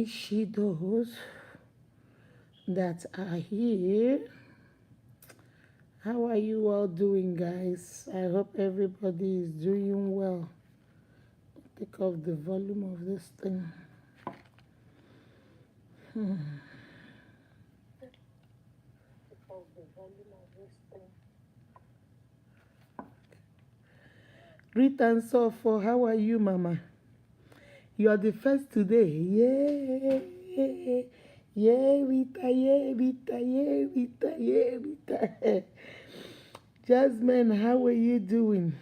See those that are here. How are you all doing, guys? I hope everybody is doing well. Take off the volume of this thing. Greet and so for how are you, Mama? You are the first today. Yay! Yay, Rita, yay, Rita, yay, Rita, yay, Rita. Jasmine, how are you doing?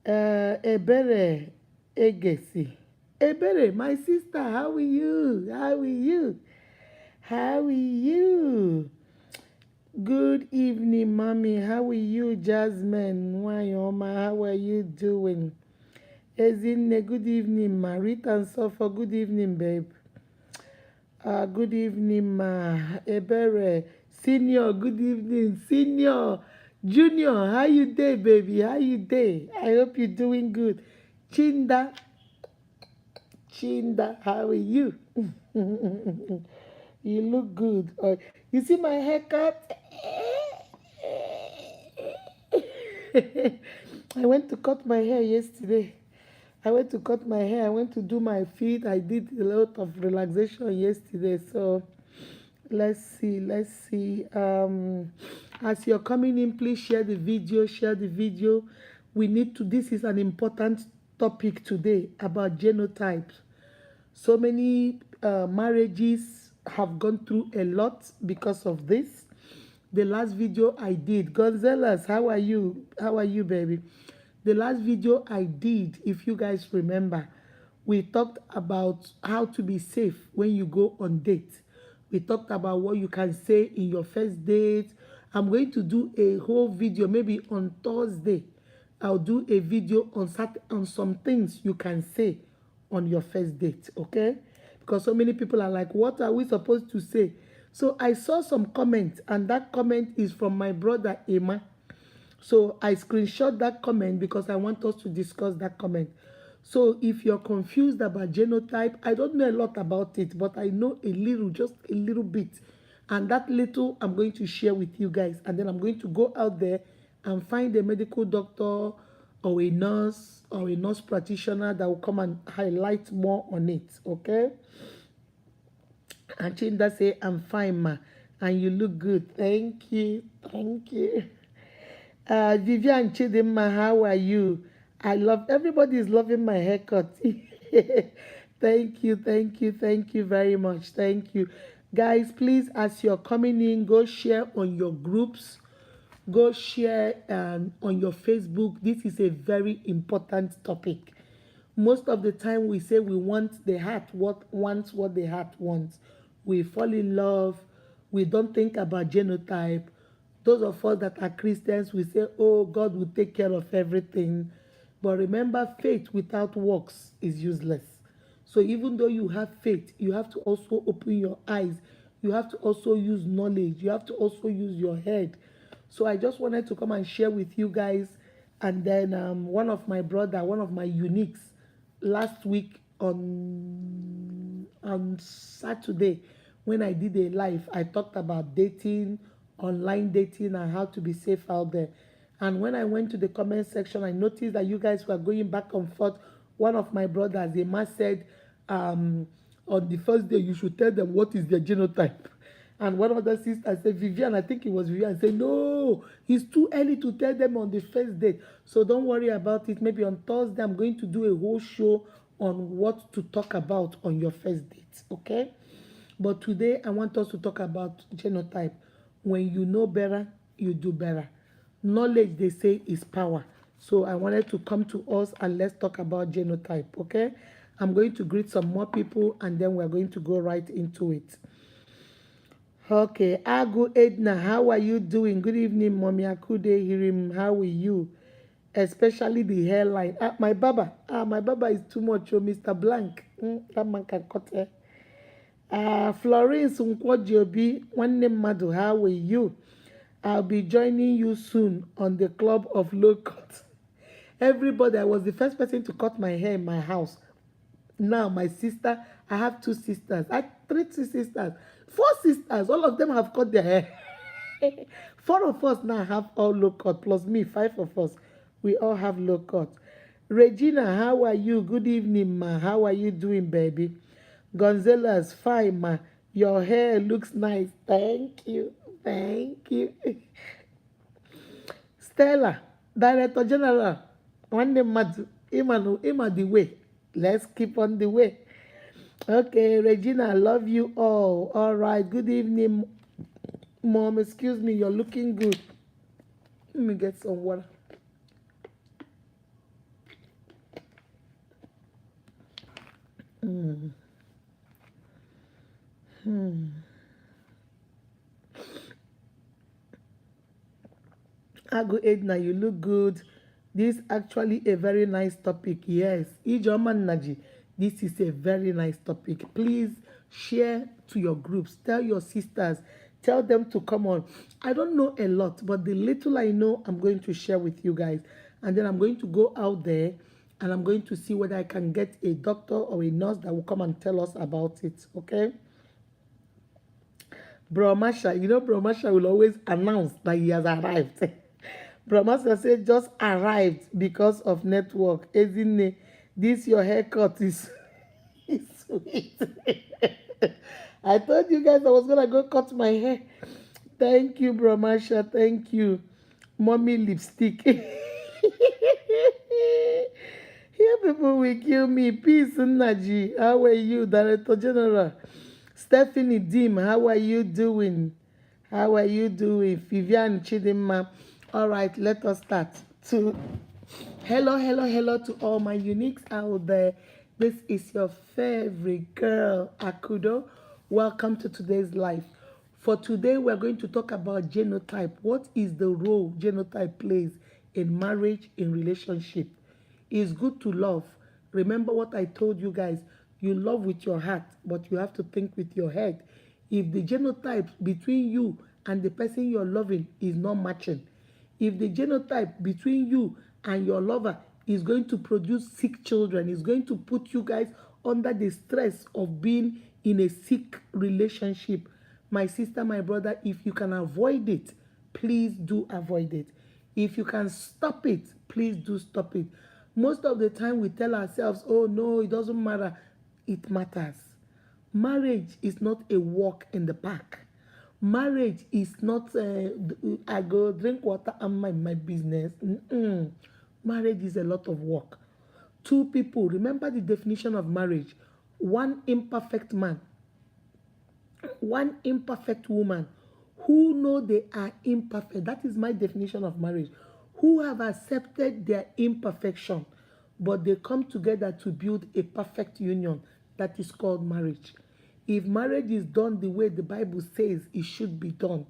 Ebere Egesi. Ebere, my sister, how are you? How are you? How are you? Good evening, mommy. How are you, Jasmine? Wayoma, how are you doing? Ezinne, good evening, ma. Rita and Sofa, good evening, babe. Good evening, ma. Ebere, senior, good evening, senior. Junior, how you day, baby? How you day? I hope you're doing good. Chinda, Chinda, how are you? You look good. You see my haircut? I went to cut my hair yesterday. I went to cut my hair. I went to do my feet. I did a lot of relaxation yesterday. So let's see. Let's see. As you're coming in, please share the video. Share the video. We need to. This is an important topic today about genotypes. So many marriages have gone through a lot because of this. The last video I did, Gonzalez, how are you? How are you, baby? The last video I did, if you guys remember, we talked about how to be safe when you go on dates. We talked about what you can say in your first date. I'm going to do a whole video, maybe on Thursday. I'll do a video on some things you can say on your first date, okay? Because so many people are like, what are we supposed to say? So I saw some comments, and that comment is from my brother Emma. So I screenshot that comment because I want us to discuss that comment. So if you're confused about genotype, I don't know a lot about it, but I know a little, just a little bit. And that little I'm going to share with you guys. And then I'm going to go out there and find a medical doctor or a nurse practitioner that will come and highlight more on it, okay? And Chinda say, I'm fine, ma. And you look good. Thank you. Thank you. Vivian Chidimma, how are you? I love, everybody is loving my haircut. Thank you, thank you, thank you very much. Thank you. Guys, please, as you're coming in, go share on your groups. Go share on your Facebook. This is a very important topic. Most of the time we say we want the heart what wants what the heart wants. We fall in love. We don't think about genotype. Those of us that are Christians, we say, oh, God will take care of everything. But remember, faith without works is useless. So even though you have faith, you have to also open your eyes. You have to also use knowledge. You have to also use your head. So I just wanted to come and share with you guys. And then one of my uniques, last week on Saturday, when I did a live, I talked about dating, online dating, and how to be safe out there. And when I went to the comment section, I noticed that you guys were going back and forth. One of my brothers, a man, said, on the first day, you should tell them what is their genotype. And one of the sisters said, Vivian, I think it was Vivian, said, no, it's too early to tell them on the first date. So don't worry about it. Maybe on Thursday, I'm going to do a whole show on what to talk about on your first date, okay? But today, I want us to talk about genotype. When you know better, you do better. Knowledge, they say, is power. So I wanted to come to us and let's talk about genotype, okay? I'm going to greet some more people and then we're going to go right into it. Okay, Agu Edna, how are you doing? Good evening, Mommy Akude Hirim. How are you? Especially the hairline. My baba is too much. Oh, Mr. Blank. That man can cut hair. Florence Nkwojobi, nwanne mmadụ, how are you? I'll be joining you soon on the Club of Low Cut. Everybody, I was the first person to cut my hair in my house. Now my sister, I have 2 sisters, I 3 sisters, 4 sisters, all of them have cut their hair. 4 of us now have all low cut, plus me, 5 of us. We all have low cut. Regina, how are you? Good evening, ma. How are you doing, baby? Gonzalez, fine, ma. Your hair looks nice. Thank you. Thank you. Stella, Director General, one name Madu, Ima the way. Let's keep on the way. Okay, Regina, I love you all. All right, good evening, Mom. Excuse me, you're looking good. Let me get some water. Ago Edna, you look good. This actually a very nice topic. Yes, Ijoma Naji, this is a very nice topic. Please share to your groups. Tell your sisters. Tell them to come on. I don't know a lot, but the little I know, I'm going to share with you guys. And then I'm going to go out there and I'm going to see whether I can get a doctor or a nurse that will come and tell us about it. Okay? Bro Masha, you know Bro Masha will always announce that he has arrived. Bro Masha said just arrived because of network. Ezine, this your haircut is sweet. I told you guys I was gonna go cut my hair. Thank you, Bro Masha. Thank you. Mommy lipstick. Here people will kill me. Peace, Naji. How are you, Director General? Stephanie Dim, how are you doing? How are you doing? Vivian Chidima. All right, let us start. Hello to all my uniques out there. This is your favorite girl, Akudo. Welcome to today's life. For today, we're going to talk about genotype. What is the role genotype plays in marriage, in relationship? It's good to love. Remember what I told you guys. You love with your heart, but you have to think with your head. If the genotype between you and the person you're loving is not matching, if the genotype between you and your lover is going to produce sick children, is going to put you guys under the stress of being in a sick relationship, my sister, my brother, if you can avoid it, please do avoid it. If you can stop it, please do stop it. Most of the time we tell ourselves, oh no, it doesn't matter. It matters. Marriage is not a walk in the park. Marriage is not, I go drink water and mind my business. Marriage is a lot of work. 2 people, remember the definition of marriage. 1 imperfect man, 1 imperfect woman who know they are imperfect. That is my definition of marriage. Who have accepted their imperfection, but they come together to build a perfect union. That is called marriage. If marriage is done the way the Bible says it should be done,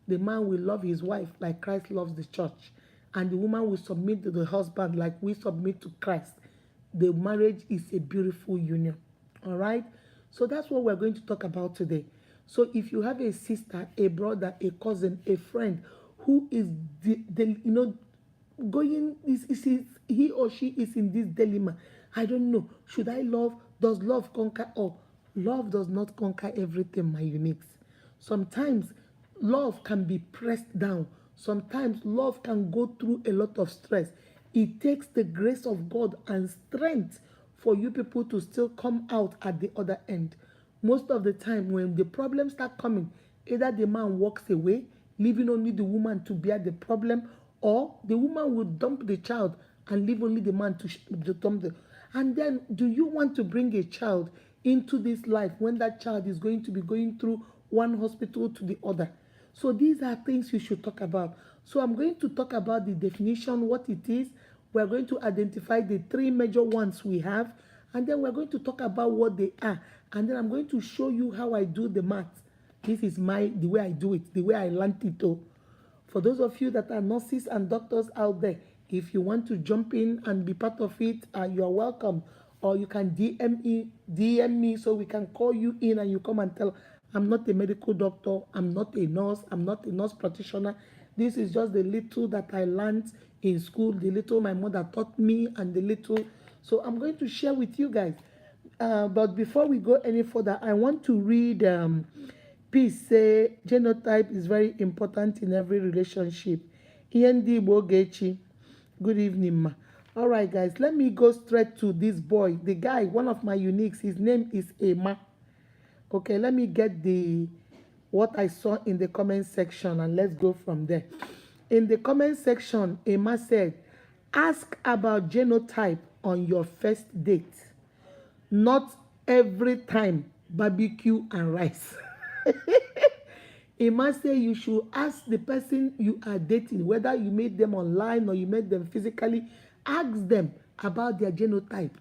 the man will love his wife like Christ loves the church, and the woman will submit to the husband like we submit to Christ. The marriage is a beautiful union. All right? So that's what we're going to talk about today. So if you have a sister, a brother, a cousin, a friend who is going, he or she is in this dilemma. I don't know. Should I love? Does love conquer all? Love does not conquer everything, my uniques. Sometimes love can be pressed down. Sometimes love can go through a lot of stress. It takes the grace of God and strength for you people to still come out at the other end. Most of the time when the problems start coming, either the man walks away, leaving only the woman to bear the problem, or the woman will dump the child and leave only the man to dump the. And then do you want to bring a child into this life when that child is going to be going through one hospital to the other? So these are things you should talk about. So I'm going to talk about the definition, what it is. We're going to identify the 3 major ones we have, and then we're going to talk about what they are. And then I'm going to show you how I do the math. This is the way I do it, the way I learned it all. For those of you that are nurses and doctors out there, if you want to jump in and be part of it, you are welcome. Or you can DM me so we can call you in and you come and tell. I'm not a medical doctor. I'm not a nurse. I'm not a nurse practitioner. This is just the little that I learned in school, the little my mother taught me, and the little. So I'm going to share with you guys. But before we go any further, I want to read Peace say genotype is very important in every relationship. Iyendi Bogechi. Good evening, ma. All right, guys, let me go straight to this boy. The guy, one of my uniques, his name is Emma. Okay, let me get the what I saw in the comment section and let's go from there. In the comment section, Emma said, ask about genotype on your first date. Not every time barbecue and rice. It must say you should ask the person you are dating, whether you met them online or you met them physically, ask them about their genotype.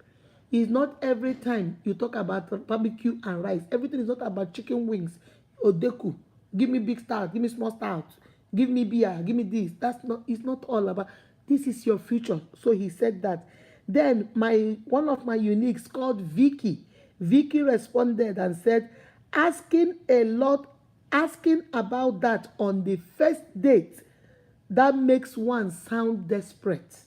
It's not every time you talk about barbecue and rice. Everything is not about chicken wings or deku. Give me big stout, give me small stout, give me beer, give me this. That's not, it's not all about, this is your future. So he said that. Then one of my uniques called Vicky. Vicky responded and said, asking about that on the first date, that makes one sound desperate.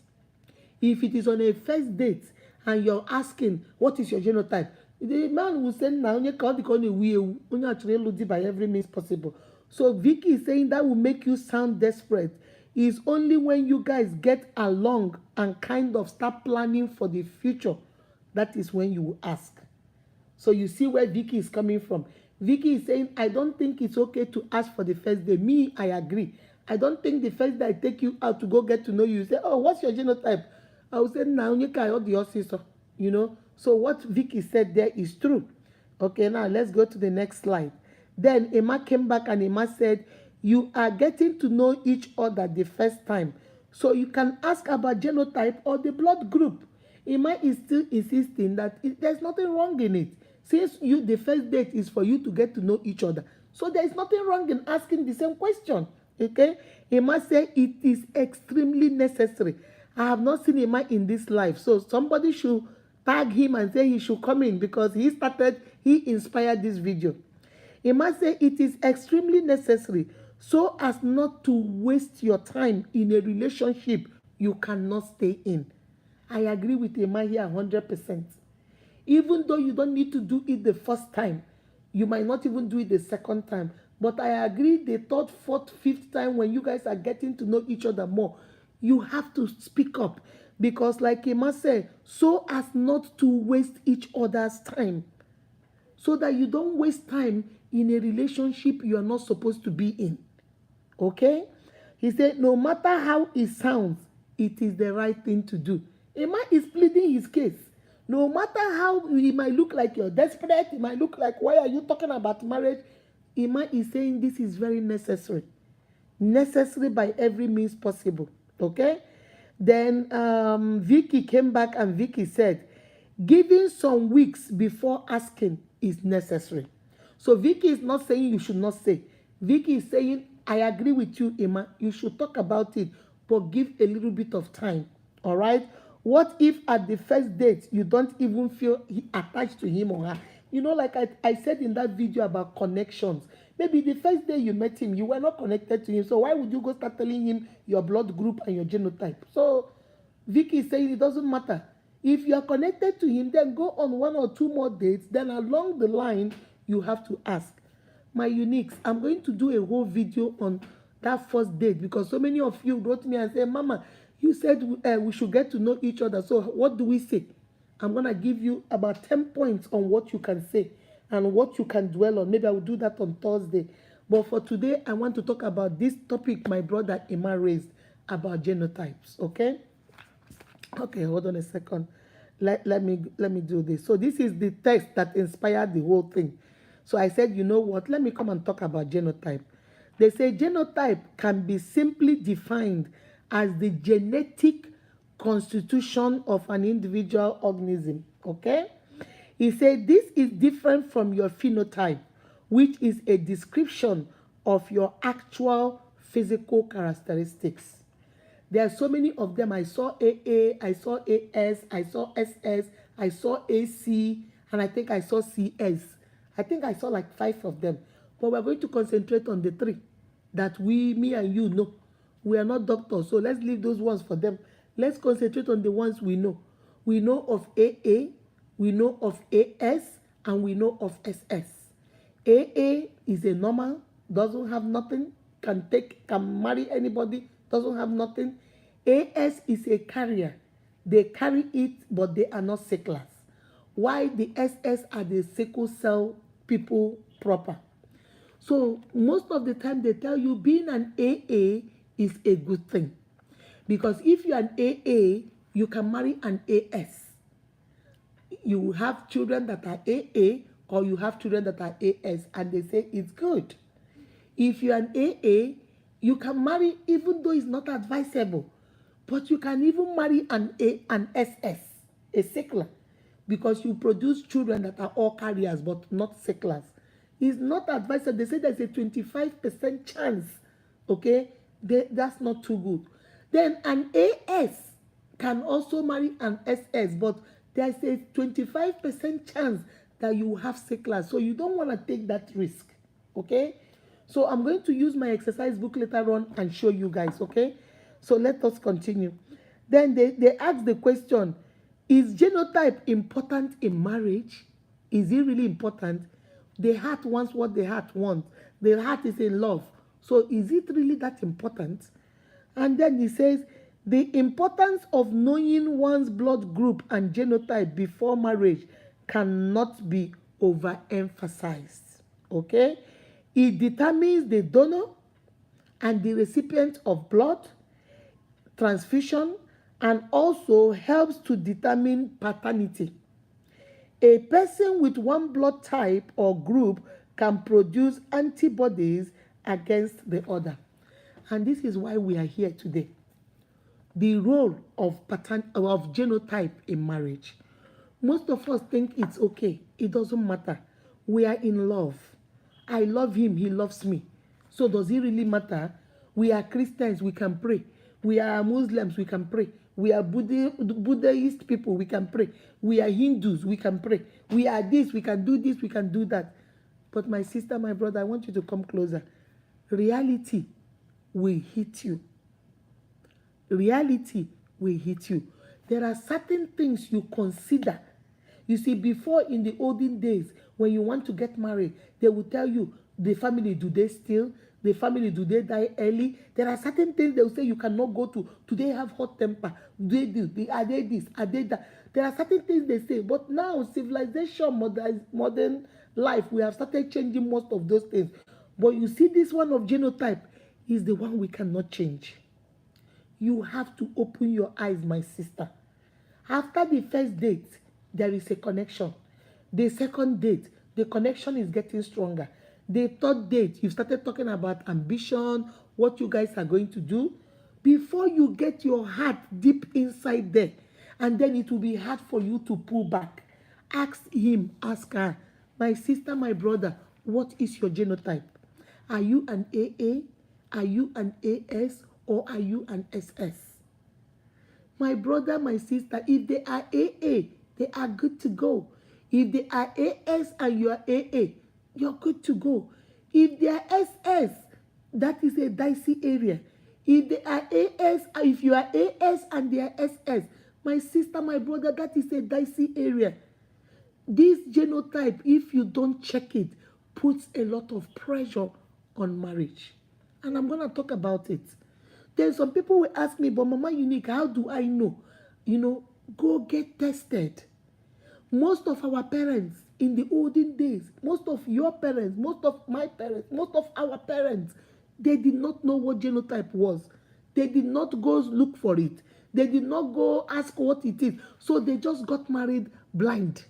If it is on a first date and you're asking what is your genotype, the man will say now by every means possible. So Vicky is saying that will make you sound desperate. Is only when you guys get along and kind of start planning for the future, that is when you will ask. So you see where Vicky is coming from. Vicky is saying, I don't think it's okay to ask for the first day. Me, I agree. I don't think the first day I take you out to go get to know you, say, oh, what's your genotype? I will say, now you can the sister, you know. So what Vicky said there is true. Okay, now let's go to the next slide. Then Emma came back and Emma said, you are getting to know each other the first time. So you can ask about genotype or the blood group. Emma is still insisting that there's nothing wrong in it. Since the first date is for you to get to know each other. So there is nothing wrong in asking the same question. Okay? Emma said it is extremely necessary. I have not seen Emma in this life. So somebody should tag him and say he should come in because he inspired this video. Emma said it is extremely necessary so as not to waste your time in a relationship you cannot stay in. I agree with Emma here 100%. Even though you don't need to do it the first time, you might not even do it the second time. But I agree the third, fourth, fifth time when you guys are getting to know each other more, you have to speak up. Because like Emma said, so as not to waste each other's time. So that you don't waste time in a relationship you are not supposed to be in. Okay? He said, no matter how it sounds, it is the right thing to do. Emma is pleading his case. No matter how it might look like you're desperate, it might look like, why are you talking about marriage? Emma is saying this is very necessary. Necessary by every means possible. Okay? Then Vicky came back and Vicky said, giving some weeks before asking is necessary. So Vicky is not saying you should not say. Vicky is saying, I agree with you, Emma. You should talk about it, but give a little bit of time. All right? What if at the first date you don't even feel attached to him or her? You know, like I said in that video about connections. Maybe the first day you met him, you were not connected to him. So why would you go start telling him your blood group and your genotype? So Vicky is saying it doesn't matter. If you are connected to him, then go on 1 or 2 more dates. Then along the line, you have to ask. My uniques, I'm going to do a whole video on that first date because so many of you wrote me and said, Mama, you said we should get to know each other. So what do we say? I'm going to give you about 10 points on what you can say and what you can dwell on. Maybe I will do that on Thursday. But for today, I want to talk about this topic my brother Emma raised about genotypes. Okay? Okay, hold on a second. Let me do this. So this is the text that inspired the whole thing. So I said, you know what? Let me come and talk about genotype. They say genotype can be simply defined as the genetic constitution of an individual organism. Okay? He said this is different from your phenotype, which is a description of your actual physical characteristics. There are so many of them. I saw AA, I saw AS, I saw SS, I saw AC, and I think I saw CS. I think I saw like 5 of them. But we're going to concentrate on the 3 that me and you know. We are not doctors, so let's leave those ones for them. Let's concentrate on the ones we know. We know of AA, We know of AS and we know of SS. AA is a normal, doesn't have nothing, can marry anybody, doesn't have nothing. AS is a carrier. They carry it, but they are not sicklers. Why the SS are the sickle cell people proper. So most of the time they tell you being an AA is a good thing. Because if you're an AA, you can marry an AS. You have children that are AA or you have children that are AS, and they say it's good. If you're an AA, you can marry even though it's not advisable, but you can even marry an SS, a sickler, because you produce children that are all carriers but not sicklers. It's not advisable. They say there's a 25% chance. Okay, that's not too good. Then an AS can also marry an SS, but there's a 25% chance that you have sicklers. So you don't want to take that risk. Okay, so I'm going to use my exercise book later on and show you guys. Okay, so let us continue. Then they ask the question, is genotype important in marriage? Is it really important? The heart wants what the heart wants. The heart is in love. So is it really that important? And then he says, the importance of knowing one's blood group and genotype before marriage cannot be overemphasized. Okay? It determines the donor and the recipient of blood transfusion, and also helps to determine paternity. A person with one blood type or group can produce antibodies against the other. And this is why we are here today. The role of genotype in marriage. Most of us think it's okay. It doesn't matter. We are in love. I love him, he loves me. So does it really matter? We are Christians, we can pray. We are Muslims, we can pray. We are Buddhist people, we can pray. We are Hindus, we can pray. We are this, we can do this, we can do that. But my sister, my brother, I want you to come closer. Reality will hit you. Reality will hit you. There are certain things you consider. You see, before in the olden days, when you want to get married, they will tell you, the family, do they steal? The family, do they die early? There are certain things they will say you cannot go to. Do they have hot temper? Do they do? Are they this? Are they that? There are certain things they say. But now, civilization, modern life, we have started changing most of those things. But you see, this one of genotype is the one we cannot change. You have to open your eyes, my sister. After the first date, there is a connection. The second date, the connection is getting stronger. The third date, you started talking about ambition, what you guys are going to do. Before you get your heart deep inside there, and then it will be hard for you to pull back. Ask him, ask her, my sister, my brother, what is your genotype? Are you an AA? Are you an AS? Or are you an SS? My brother, my sister, if they are AA, they are good to go. If they are AS and you are AA, you're good to go. If they are SS, that is a dicey area. If they are AS, if you are AS and they are SS, my sister, my brother, that is a dicey area. This genotype, if you don't check it, puts a lot of pressure on marriage. And I'm going to talk about it. Then some people will ask me, but Mama Unique, how do I know? Go get tested. Most of our parents in the olden days, most of your parents, most of my parents, most of our parents, they did not know what genotype was. They did not go look for it. They did not go ask what it is. So they just got married blind.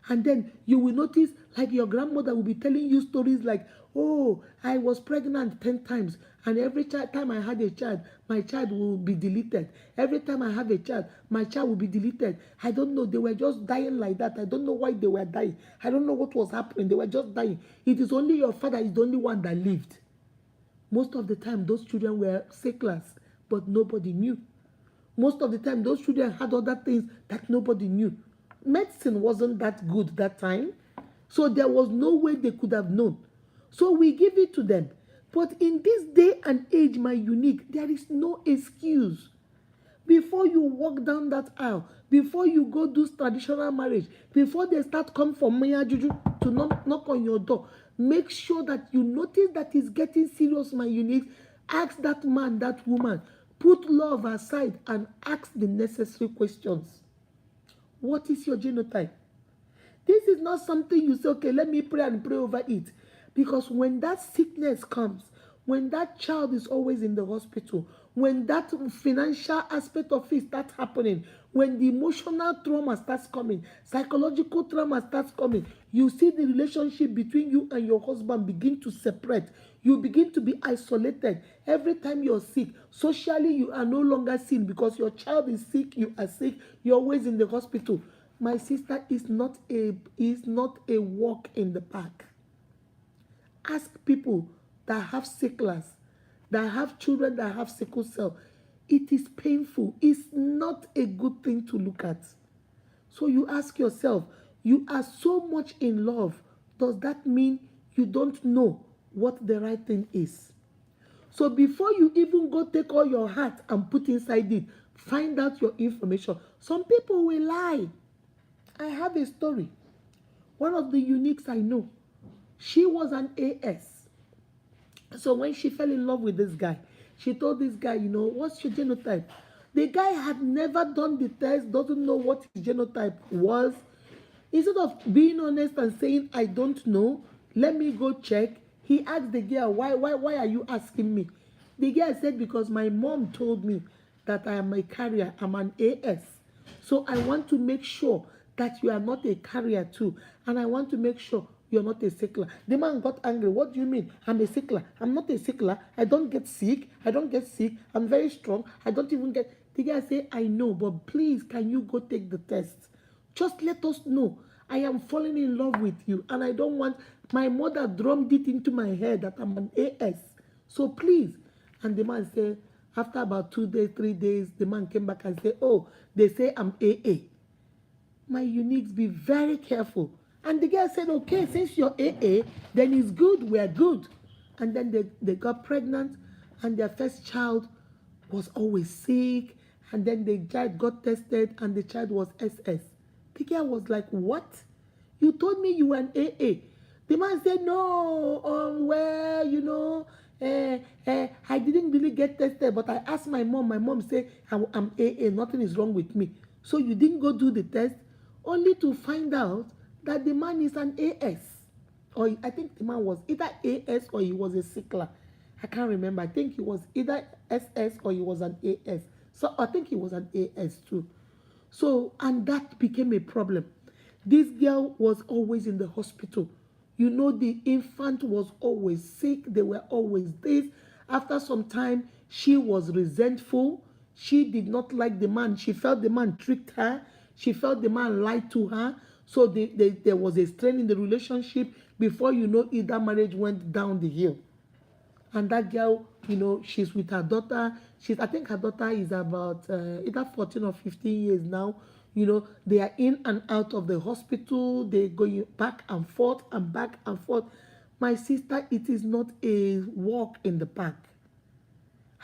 And then you will notice, like your grandmother will be telling you stories like, oh, I was pregnant 10 times. And every time I had a child, my child will be deleted. Every time I have a child, my child will be deleted. I don't know. They were just dying like that. I don't know why they were dying. I don't know what was happening. They were just dying. It is only your father is the only one that lived. Most of the time, those children were sicklers, but nobody knew. Most of the time, those children had other things that nobody knew. Medicine wasn't that good that time, so there was no way they could have known. So we give it to them. But in this day and age, my unique, there is no excuse. Before you walk down that aisle, before you go do traditional marriage, before they start come for Maya Juju to knock on your door, make sure that you notice that it's getting serious, my unique. Ask that man, that woman, put love aside and ask the necessary questions. What is your genotype? This is not something you say, okay, let me pray and pray over it. Because when that sickness comes, when that child is always in the hospital, when that financial aspect of it starts happening, when the emotional trauma starts coming, psychological trauma starts coming, you see the relationship between you and your husband begin to separate. You begin to be isolated. Every time you're sick, socially you are no longer seen because your child is sick, you are sick, you're always in the hospital. My sister, is not a walk in the park. Ask people that have sicklers, that have children that have sickle cell. It is painful. It's not a good thing to look at. So you ask yourself, you are so much in love. Does that mean you don't know what the right thing is? So before you even go take all your heart and put inside it, find out your information. Some people will lie. I have a story. One of the uniques I know, she was an AS. So when she fell in love with this guy, she told this guy, what's your genotype? The guy had never done the test, doesn't know what his genotype was. Instead of being honest and saying, I don't know, let me go check, he asked the girl, why are you asking me? The girl said, because my mom told me that I am a carrier, I'm an AS. So I want to make sure that you are not a carrier too. And I want to make sure you're not a sickler. The man got angry. What do you mean? I'm a sickler. I'm not a sickler. I don't get sick. I'm very strong. I don't even get... The guy say, I know, but please, can you go take the test? Just let us know. I am falling in love with you. And I don't want... My mother drummed it into my head that I'm an AS. So please. And the man said, after about 2 days, 3 days, the man came back and said, oh, they say I'm AA. My uniques, be very careful. And the girl said, okay, since you're AA, then it's good, we're good. And then they got pregnant, and their first child was always sick. And then the child got tested, and the child was SS. The girl was like, what? You told me you were an AA. The man said, no, I didn't really get tested, but I asked my mom. My mom said, I'm AA, nothing is wrong with me. So you didn't go do the test, only to find out that the man is an AS. Or I think the man was either AS or he was a sickler. I can't remember. I think he was either SS or he was an AS. So I think he was an AS too. So, and that became a problem. This girl was always in the hospital. The infant was always sick. They were always this. After some time, she was resentful. She did not like the man. She felt the man tricked her. She felt the man lied to her. So there was a strain in the relationship. Before you know it, that marriage went down the hill. And that girl, she's with her daughter. I think her daughter is about either 14 or 15 years now. They are in and out of the hospital. They're going back and forth and back and forth. My sister, it is not a walk in the park.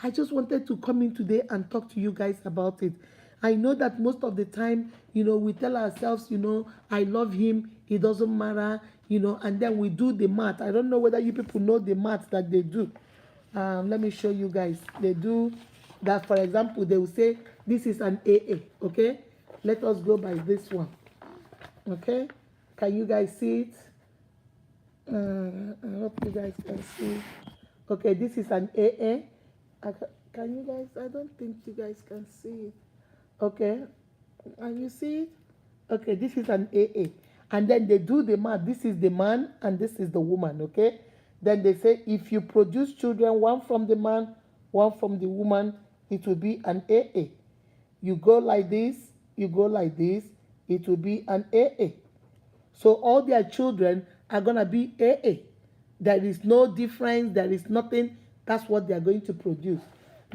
I just wanted to come in today and talk to you guys about it. I know that most of the time, we tell ourselves, I love him, it doesn't matter, and then we do the math. I don't know whether you people know the math that they do. Let me show you guys. They do that, for example, they will say, this is an AA, okay? Let us go by this one, okay? Can you guys see it? I hope you guys can see. Okay, this is an AA. Can you guys? I don't think you guys can see it. Okay, and you see it? Okay, this is an AA. And then they do the math. This is the man and this is the woman, okay? Then they say if you produce children, one from the man, one from the woman, it will be an AA. You go like this, you go like this, it will be an AA. So all their children are going to be AA. There is no difference, there is nothing. That's what they are going to produce.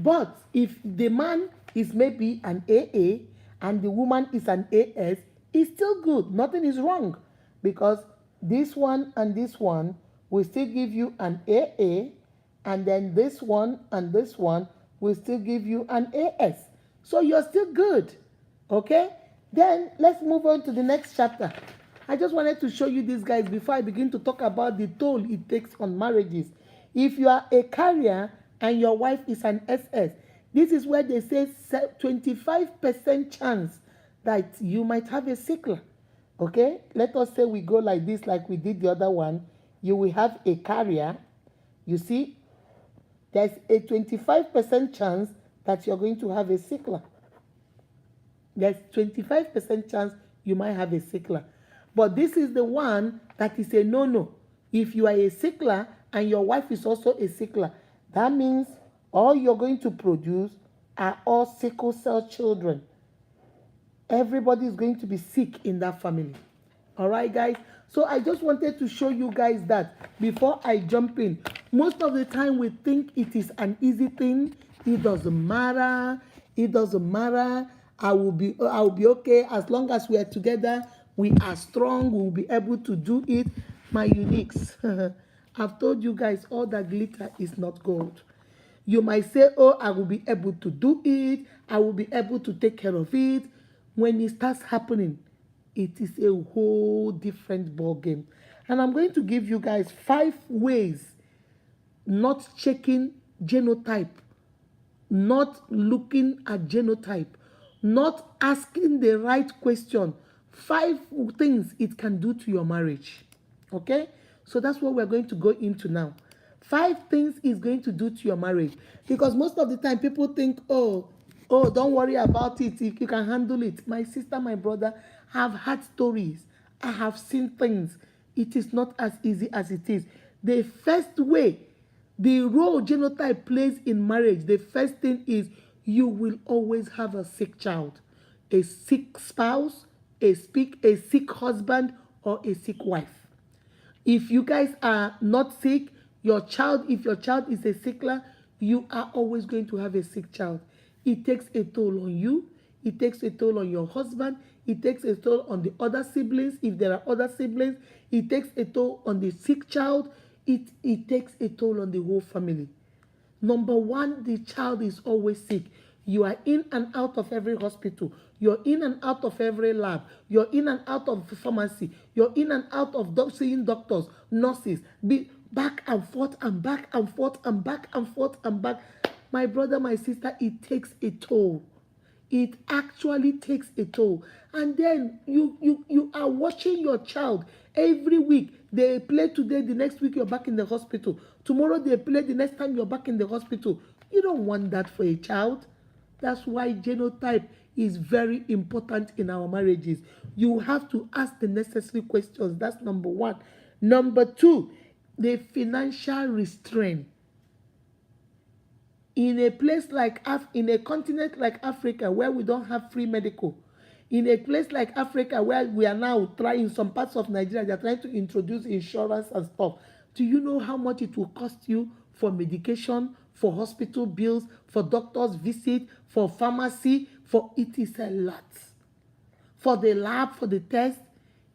But if the man is maybe an AA and the woman is an AS, it's still good. Nothing is wrong. Because this one and this one will still give you an AA, and then this one and this one will still give you an AS. So you're still good. Okay? Then let's move on to the next chapter. I just wanted to show you these guys before I begin to talk about the toll it takes on marriages. If you are a carrier and your wife is an SS, this is where they say 25% chance that you might have a sickle. Okay? Let us say we go like this, like we did the other one. You will have a carrier. You see, there's a 25% chance that you're going to have a sickler. There's 25% chance you might have a sickler. But this is the one that is a no-no. If you are a sickler and your wife is also a sickler, that means all you're going to produce are all sickle cell children. Everybody is going to be sick in that family. All right, guys? So I just wanted to show you guys that before I jump in. Most of the time we think it is an easy thing. It doesn't matter. It doesn't matter. I will be okay as long as we are together. We are strong. We will be able to do it. My uniques. I've told you guys all that glitter is not gold. You might say, oh, I will be able to do it. I will be able to take care of it. When it starts happening, it is a whole different ball game. And I'm going to give you guys 5 ways not checking genotype, not looking at genotype, not asking the right question. 5 things it can do to your marriage. Okay? So that's what we're going to go into now. 5 things it's going to do to your marriage. Because most of the time people think, oh, don't worry about it. If you can handle it. My sister, my brother, have had stories. I have seen things. It is not as easy as it is. The first way, the role genotype plays in marriage, the first thing is you will always have a sick child, a sick spouse, a sick husband, or a sick wife. If you guys are not sick, if your child is a sickler, you are always going to have a sick child. It takes a toll on you. It takes a toll on your husband. It takes a toll on the other siblings, if there are other siblings. It takes a toll on the sick child. It takes a toll on the whole family. Number 1, the child is always sick. You are in and out of every hospital. You're in and out of every lab. You're in and out of pharmacy. You're in and out of seeing doctors, nurses, back and forth and back and forth and back and forth and back. My brother, my sister, it takes a toll. It actually takes a toll. And then you are watching your child every week. They play today, the next week you're back in the hospital. Tomorrow they play, the next time you're back in the hospital. You don't want that for a child. That's why genotype is very important in our marriages. You have to ask the necessary questions. That's number 1. Number 2, the financial restraint. In a place like in a continent like Africa, where we don't have free medical, in a place like Africa where we are now trying, some parts of Nigeria, they are trying to introduce insurance and stuff. Do you know how much it will cost you for medication, for hospital bills, for doctor's visit, for pharmacy? It is a lot. For the lab, for the test,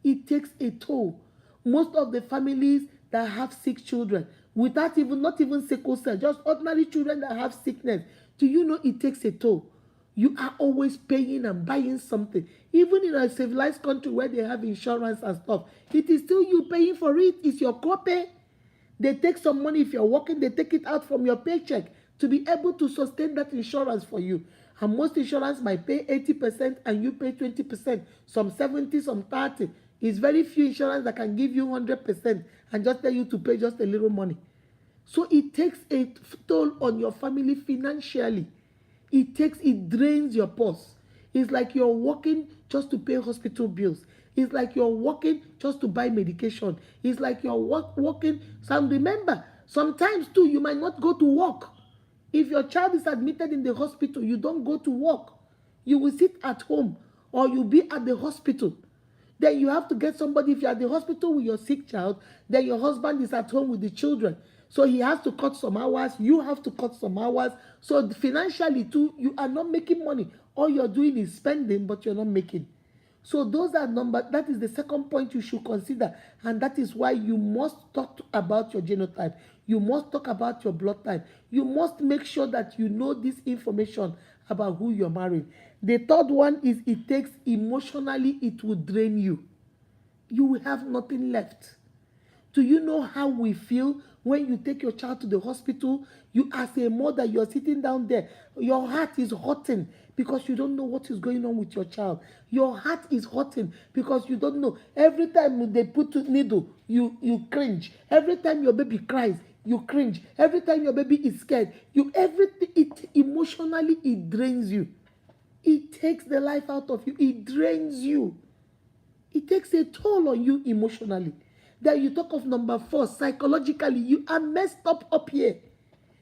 it takes a toll. Most of the families that have sick children, not even sickle cell, just ordinary children that have sickness, do you know it takes a toll? You are always paying and buying something. Even in a civilized country where they have insurance and stuff, it is still you paying for it. It's your copay. They take some money. If you're working, they take it out from your paycheck to be able to sustain that insurance for you. And most insurance might pay 80% and you pay 20%, some 70, some 30. It's very few insurance that can give you 100% and just tell you to pay just a little money. So it takes a toll on your family financially. It drains your purse. It's like you're working just to pay hospital bills. It's like you're working just to buy medication. It's like you're working. So remember, sometimes too, you might not go to work. If your child is admitted in the hospital, you don't go to work. You will sit at home or you'll be at the hospital. Then you have to get somebody. If you're at the hospital with your sick child, then your husband is at home with the children. So he has to cut some hours. You have to cut some hours. So financially too, you are not making money. All you're doing is spending, but you're not making. So those are numbers. That is the second point you should consider. And that is why you must talk about your genotype. You must talk about your blood type. You must make sure that you know this information about who you're marrying. The third one is it takes emotionally, it will drain you. You will have nothing left. Do you know how we feel when you take your child to the hospital? You, as a mother, you're sitting down there. Your heart is hurting because you don't know what is going on with your child. Your heart is hurting because you don't know. Every time they put a needle, you cringe. Every time your baby cries, you cringe. Every time your baby is scared, everything, it emotionally, it drains you. It takes the life out of you. It drains you. It takes a toll on you emotionally. Then you talk of number 4, psychologically, you are messed up here.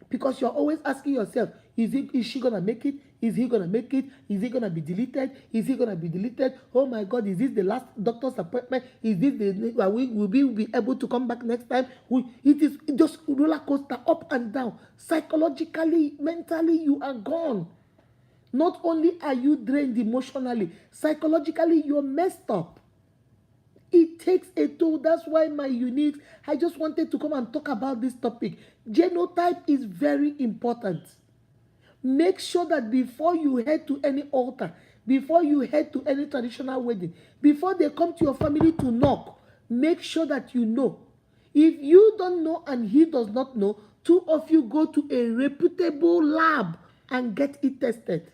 Because you're always asking yourself, is she going to make it? Is he going to make it? Is he going to be deleted? Is he going to be deleted? Oh my God, is this the last doctor's appointment? Is this will we be able to come back next time? It is just roller coaster, up and down. Psychologically, mentally, you are gone. Not only are you drained emotionally, psychologically, you're messed up. It takes a toll. That's why my unique, I just wanted to come and talk about this topic. Genotype is very important. Make sure that before you head to any altar, before you head to any traditional wedding, before they come to your family to knock, make sure that you know. If you don't know and he does not know, 2 of you go to a reputable lab and get it tested.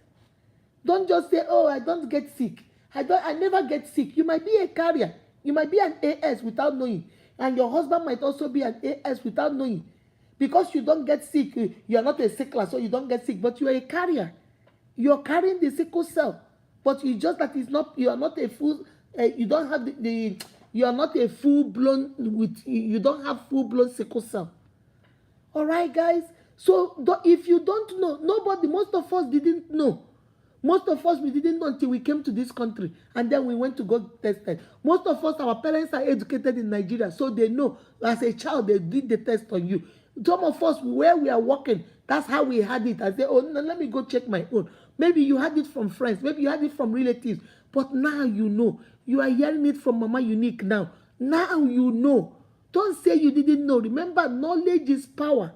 Don't just say, oh, I don't get sick. I never get sick. You might be a carrier. You might be an AS without knowing. And your husband might also be an AS without knowing. Because you don't get sick, you are not a sickler, so you don't get sick, but you are a carrier. You are carrying the sickle cell. But you just that is not, you are not a full, you don't have you are not a full-blown, you don't have full-blown sickle cell. All right, guys? So if you don't know, most of us didn't know. Most of us, we didn't know until we came to this country and then we went to go tested. Most of us, our parents are educated in Nigeria, so they know as a child they did the test on you. Some of us, where we are working, that's how we had it. I say, oh, no, let me go check my own. Maybe you had it from friends, maybe you had it from relatives, but now you know. You are hearing it from Mama Unique now. Now you know. Don't say you didn't know. Remember, knowledge is power.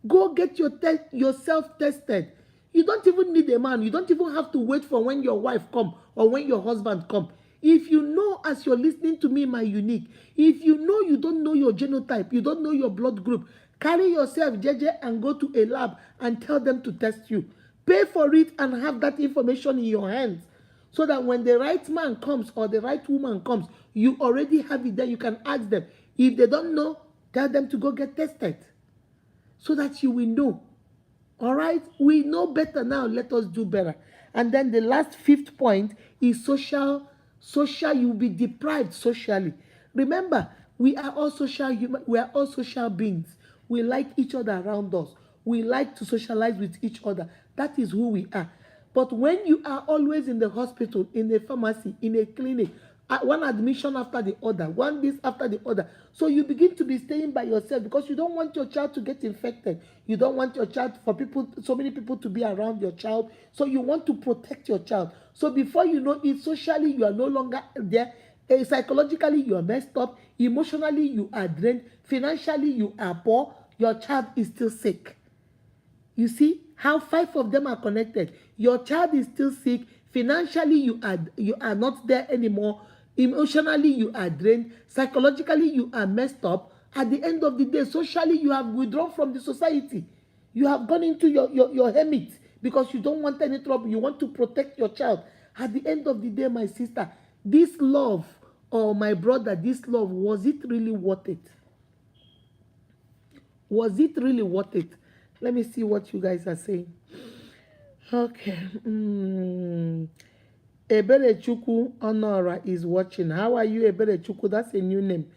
Go get yourself tested. You don't even need a man. You don't even have to wait for when your wife come or when your husband come. If you know, as you're listening to me, my unique, if you know you don't know your genotype, you don't know your blood group, carry yourself, JJ, and go to a lab and tell them to test you. Pay for it and have that information in your hands so that when the right man comes or the right woman comes, you already have it there. You can ask them. If they don't know, tell them to go get tested so that you will know. All right, we know better now. Let us do better. And then the last 5th point is social. You'll be deprived socially. Remember, we are all social human. We are all social beings. We like each other around us. We like to socialize with each other. That is who we are. But when you are always in the hospital, in a pharmacy, in a clinic, one admission after the other, one this after the other. So you begin to be staying by yourself because you don't want your child to get infected. You don't want your child so many people to be around your child. So you want to protect your child. So before you know it, socially you are no longer there. Psychologically you are messed up. Emotionally you are drained. Financially you are poor. Your child is still sick. You see how 5 of them are connected. Your child is still sick. Financially you are not there anymore. Emotionally, you are drained. Psychologically, you are messed up. At the end of the day, socially, you have withdrawn from the society. You have gone into your hermit because you don't want any trouble. You want to protect your child. At the end of the day, my sister, this love, or my brother, this love, was it really worth it? Was it really worth it? Let me see what you guys are saying. Okay. Eberechukwu Honora is watching. How are you, Eberechukwu? That's a new name.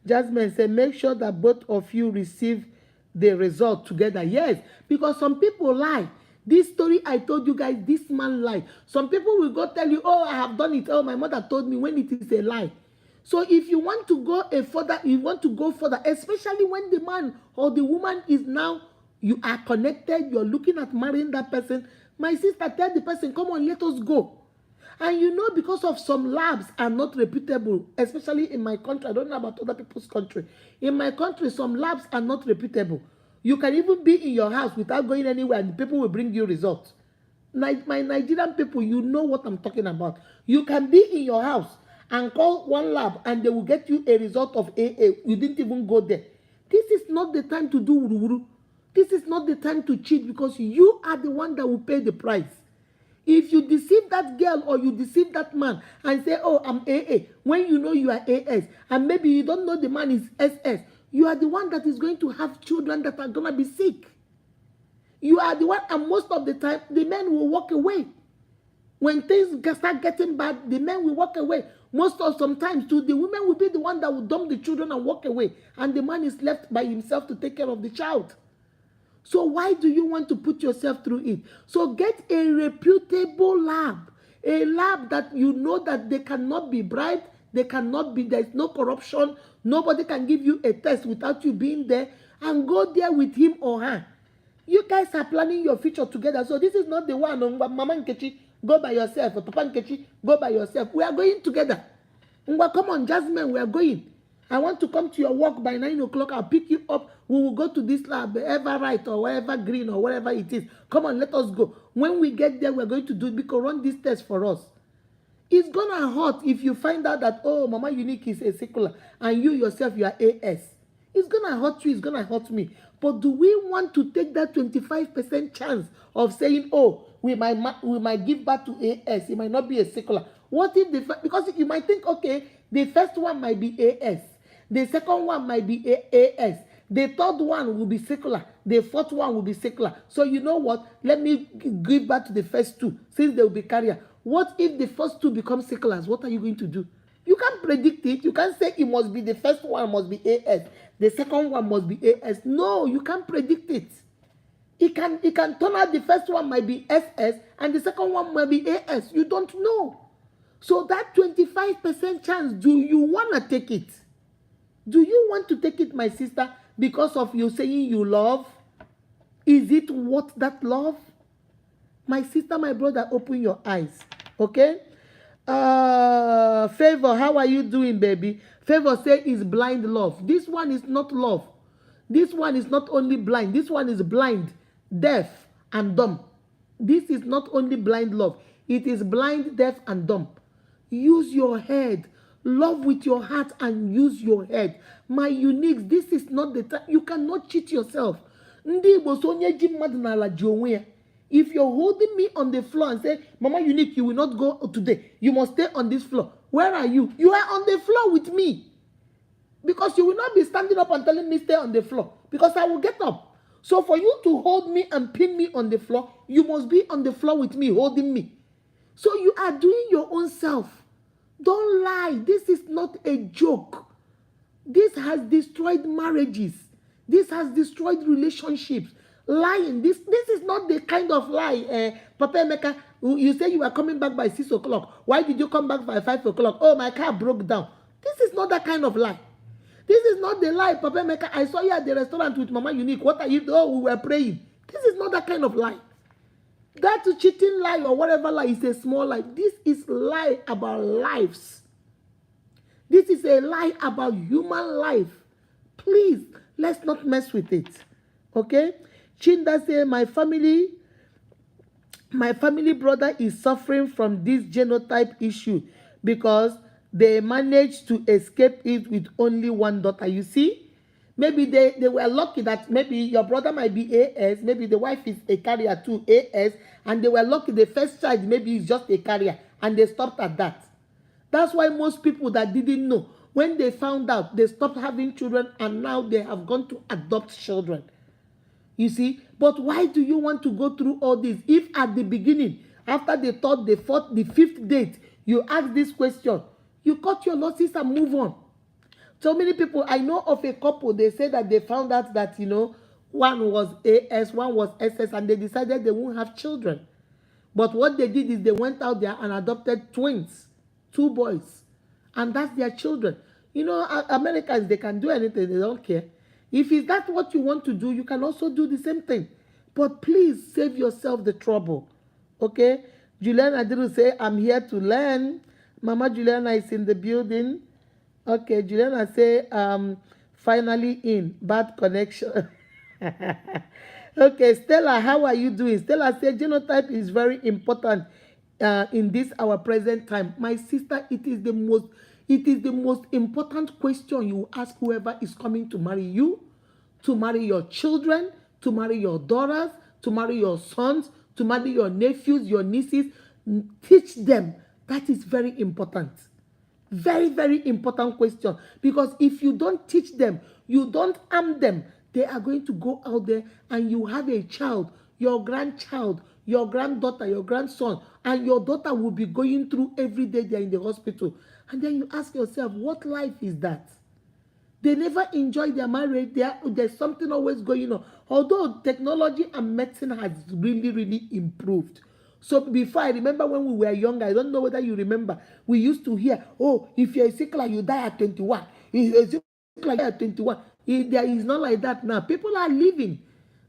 Jasmine said, make sure that both of you receive the result together. Yes, because some people lie. This story I told you guys, this man lied. Some people will go tell you, oh, I have done it. Oh, my mother told me, when it is a lie. So if you want to go further, especially when the man or the woman is now, you are connected, you're looking at marrying that person. My sister, tell the person, come on, let us go. And you know, because of some labs are not reputable, especially in my country. I don't know about other people's country. In my country, some labs are not reputable. You can even be in your house without going anywhere and people will bring you results. My Nigerian people, you know what I'm talking about. You can be in your house and call one lab and they will get you a result of AA. You didn't even go there. This is not the time to do wuru. This is not the time to cheat because you are the one that will pay the price. If you deceive that girl or you deceive that man and say, oh, I'm AA, when you know you are AS, and maybe you don't know the man is SS, you are the one that is going to have children that are going to be sick. You are the one, and most of the time, the men will walk away. When things start getting bad, the men will walk away. Most of sometimes too, the women will be the one that will dump the children and walk away, and the man is left by himself to take care of the child. So why do you want to put yourself through it? So get a reputable lab, a lab that you know that they cannot be bribed, there's no corruption, nobody can give you a test without you being there, and go there with him or her. You guys are planning your future together. So this is not the one on Mama Nkechi, go by yourself, or Papa Nkechi, go by yourself. We are going together. Come on, Jasmine, we are going. I want to come to your work by 9 o'clock. I'll pick you up. We will go to this lab, Everright or wherever green or whatever it is. Come on, let us go. When we get there, we're going to do because run this test for us. It's gonna hurt if you find out that, oh, Mama Unique is a secular and you yourself, you are AS. It's gonna hurt you, it's gonna hurt me. But do we want to take that 25% chance of saying, oh, we might give birth to AS, it might not be a secular. What if because you might think, okay, the first one might be AS, the second one might be AS, the third one will be secular, the fourth one will be secular. So you know what? Let me give birth to the first two, since they will be carrier. What if the first two become seculars? What are you going to do? You can't predict it. You can't say it must be the first one must be AS, the second one must be AS. No, you can't predict it. It can turn out the first one might be SS and the second one might be AS. You don't know. So that 25% chance, do you want to take it? Do you want to take it, my sister, because of you saying you love? Is it worth that love? My sister, my brother, open your eyes. Okay? Favor, how are you doing, baby? Favor say is blind love. This one is not love. This one is not only blind. This one is blind, deaf, and dumb. This is not only blind love. It is blind, deaf, and dumb. Use your head. Love with your heart and use your head. My unique, this is not the time. You cannot cheat yourself. If you're holding me on the floor and say, Mama Unique, you will not go today. You must stay on this floor. Where are you? You are on the floor with me. Because you will not be standing up and telling me stay on the floor. Because I will get up. So for you to hold me and pin me on the floor, you must be on the floor with me, holding me. So you are doing your own self. Don't lie. This is not a joke. This has destroyed marriages. This has destroyed relationships. Lying. This is not the kind of lie. Papa Emeka, you say you were coming back by 6 o'clock. Why did you come back by 5 o'clock? Oh, my car broke down. This is not that kind of lie. This is not the lie, Papa Emeka. I saw you at the restaurant with Mama Unique. What are you doing? Oh, we were praying. This is not that kind of lie. That cheating lie or whatever lie is a small lie. This is lie about lives. This is a lie about human life. Please, let's not mess with it. Okay? Chinda say, my family brother is suffering from this genotype issue because they managed to escape it with only one daughter. You see? Maybe they were lucky that maybe your brother might be AS, maybe the wife is a carrier too, AS, and they were lucky the first child maybe is just a carrier, and they stopped at that. That's why most people that didn't know, when they found out, they stopped having children, and now they have gone to adopt children. You see? But why do you want to go through all this? If at the beginning, after the third, the fourth, the fifth date, you ask this question, you cut your losses and move on. So many people, I know of a couple, they say that they found out that, one was AS, one was SS, and they decided they won't have children. But what they did is they went out there and adopted twins, 2 boys, and that's their children. Americans, they can do anything, they don't care. If is that what you want to do, you can also do the same thing. But please save yourself the trouble. Okay? Juliana didn't say, I'm here to learn. Mama Juliana is in the building. Okay, Juliana say, finally in. Bad connection. Okay, Stella, how are you doing? Stella said genotype is very important in this our present time. My sister, it is the most important question you ask whoever is coming to marry you, to marry your children, to marry your daughters, to marry your sons, to marry your nephews, your nieces. Teach them. That is very important. Very, very important question. Because if you don't teach them, you don't arm them, they are going to go out there and you have a child, your grandchild, your granddaughter, your grandson, and your daughter will be going through every day they're in the hospital. And then you ask yourself, what life is that? They never enjoy their marriage. There's something always going on. Although technology and medicine has really, really improved. So before, I remember when we were younger, I don't know whether you remember, we used to hear, oh, if you're a sickler, you die at 21. If you're a sickler, you die at 21. There is not like that now. People are living.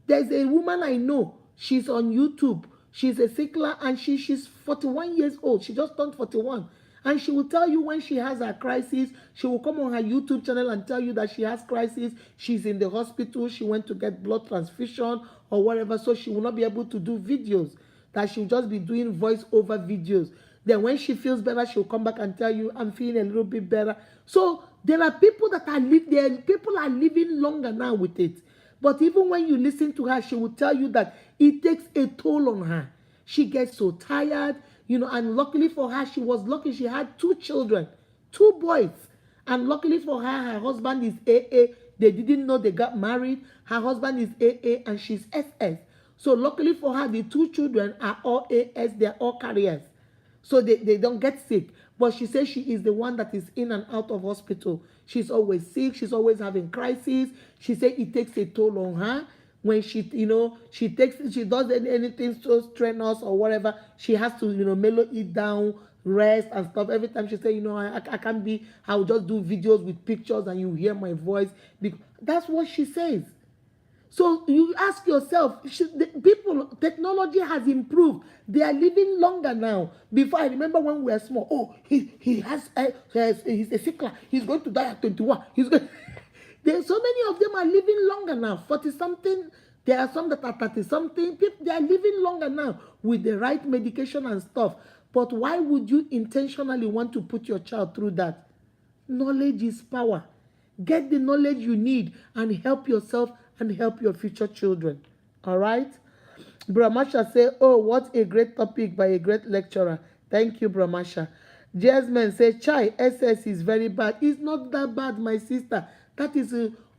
There's a woman I know. She's on YouTube. She's a sickler and she's 41 years old. She just turned 41. And she will tell you when she has a crisis. She will come on her YouTube channel and tell you that she has crisis. She's in the hospital. She went to get blood transfusion or whatever. So she will not be able to do videos. That she'll just be doing voice over videos. Then when she feels better, she'll come back and tell you, I'm feeling a little bit better. So there are people that are people are living longer now with it. But even when you listen to her, she will tell you that it takes a toll on her. She gets so tired, and luckily for her, she was lucky. She had 2 children, 2 boys. And luckily for her husband is AA. They didn't know they got married. Her husband is AA and she's SS. So luckily for her, the 2 children are all AS. They're all carriers. So they don't get sick. But she says she is the one that is in and out of hospital. She's always sick. She's always having crises. She said it takes a toll on her. When she does anything so strenuous or whatever, she has to, mellow it down, rest and stuff. Every time she say, I can't be, I'll just do videos with pictures and you hear my voice. That's what she says. So you ask yourself, technology has improved. They are living longer now. Before, I remember when we were small, oh, he's a sickler. He's going to die at 21. There's so many of them are living longer now. 40-something. There are some that are 30-something. They are living longer now with the right medication and stuff. But why would you intentionally want to put your child through that? Knowledge is power. Get the knowledge you need and help yourself and help your future children. All right? Brahmasha say, oh, what a great topic by a great lecturer. Thank you, Brahmasha. Jasmine say, Chai, SS is very bad. It's not that bad, my sister. That is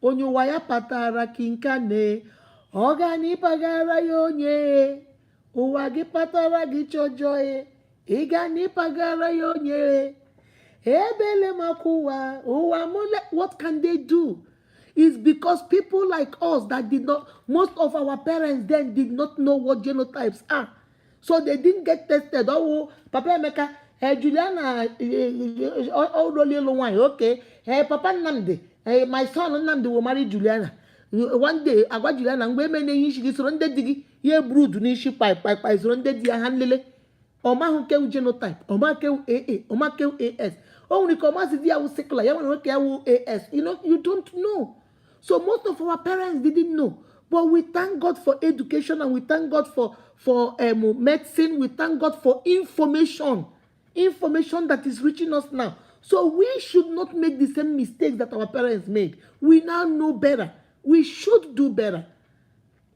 Onyowaya patara kinkane. Ogani pagara yonye. Uwagi patara gichojoe. Igani pagara yonye. Ebele makuwa. Uwamule. What can they do? It's because people like us that did not, most of our parents then did not know what genotypes are. So they didn't get tested. Oh, Papa Emeka, Juliana, okay. Papa Nnamdi, my son Nnamdi will marry Juliana. One day, I got Juliana, and women in she surrounded the year brood, Nishi pipe, surrounded the handle. Oma who ke genotype, Oma ke AA, Oma ke AS. Only come as the hour secular, you want AS. You don't know. So most of our parents didn't know. But we thank God for education and we thank God for medicine. We thank God for information that is reaching us now. So we should not make the same mistakes that our parents made. We now know better. We should do better.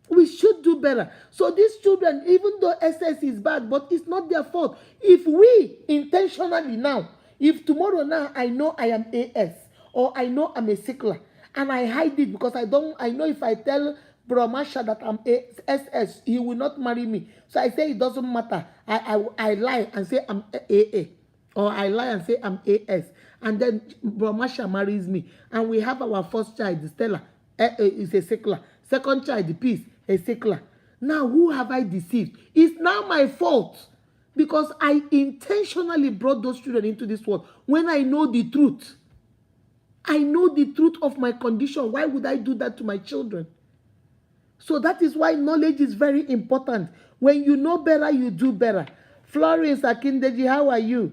We should do better. So these children, even though SS is bad, but it's not their fault. If we intentionally now, if tomorrow now I know I am AS or I know I'm a sickler and I hide it because I know if I tell Brahmasha that I'm SS, he will not marry me. So I say it doesn't matter. I lie and say I'm AA. Or I lie and say I'm AS. And then Brahmasha marries me. And we have our first child, Stella, is a sickler. Second child, Peace, a sickler. Now, who have I deceived? It's now my fault. Because I intentionally brought those children into this world. When I know the truth. I know the truth of my condition. Why would I do that to my children? So that is why knowledge is very important. When you know better, you do better. Florence Akindeji, how are you?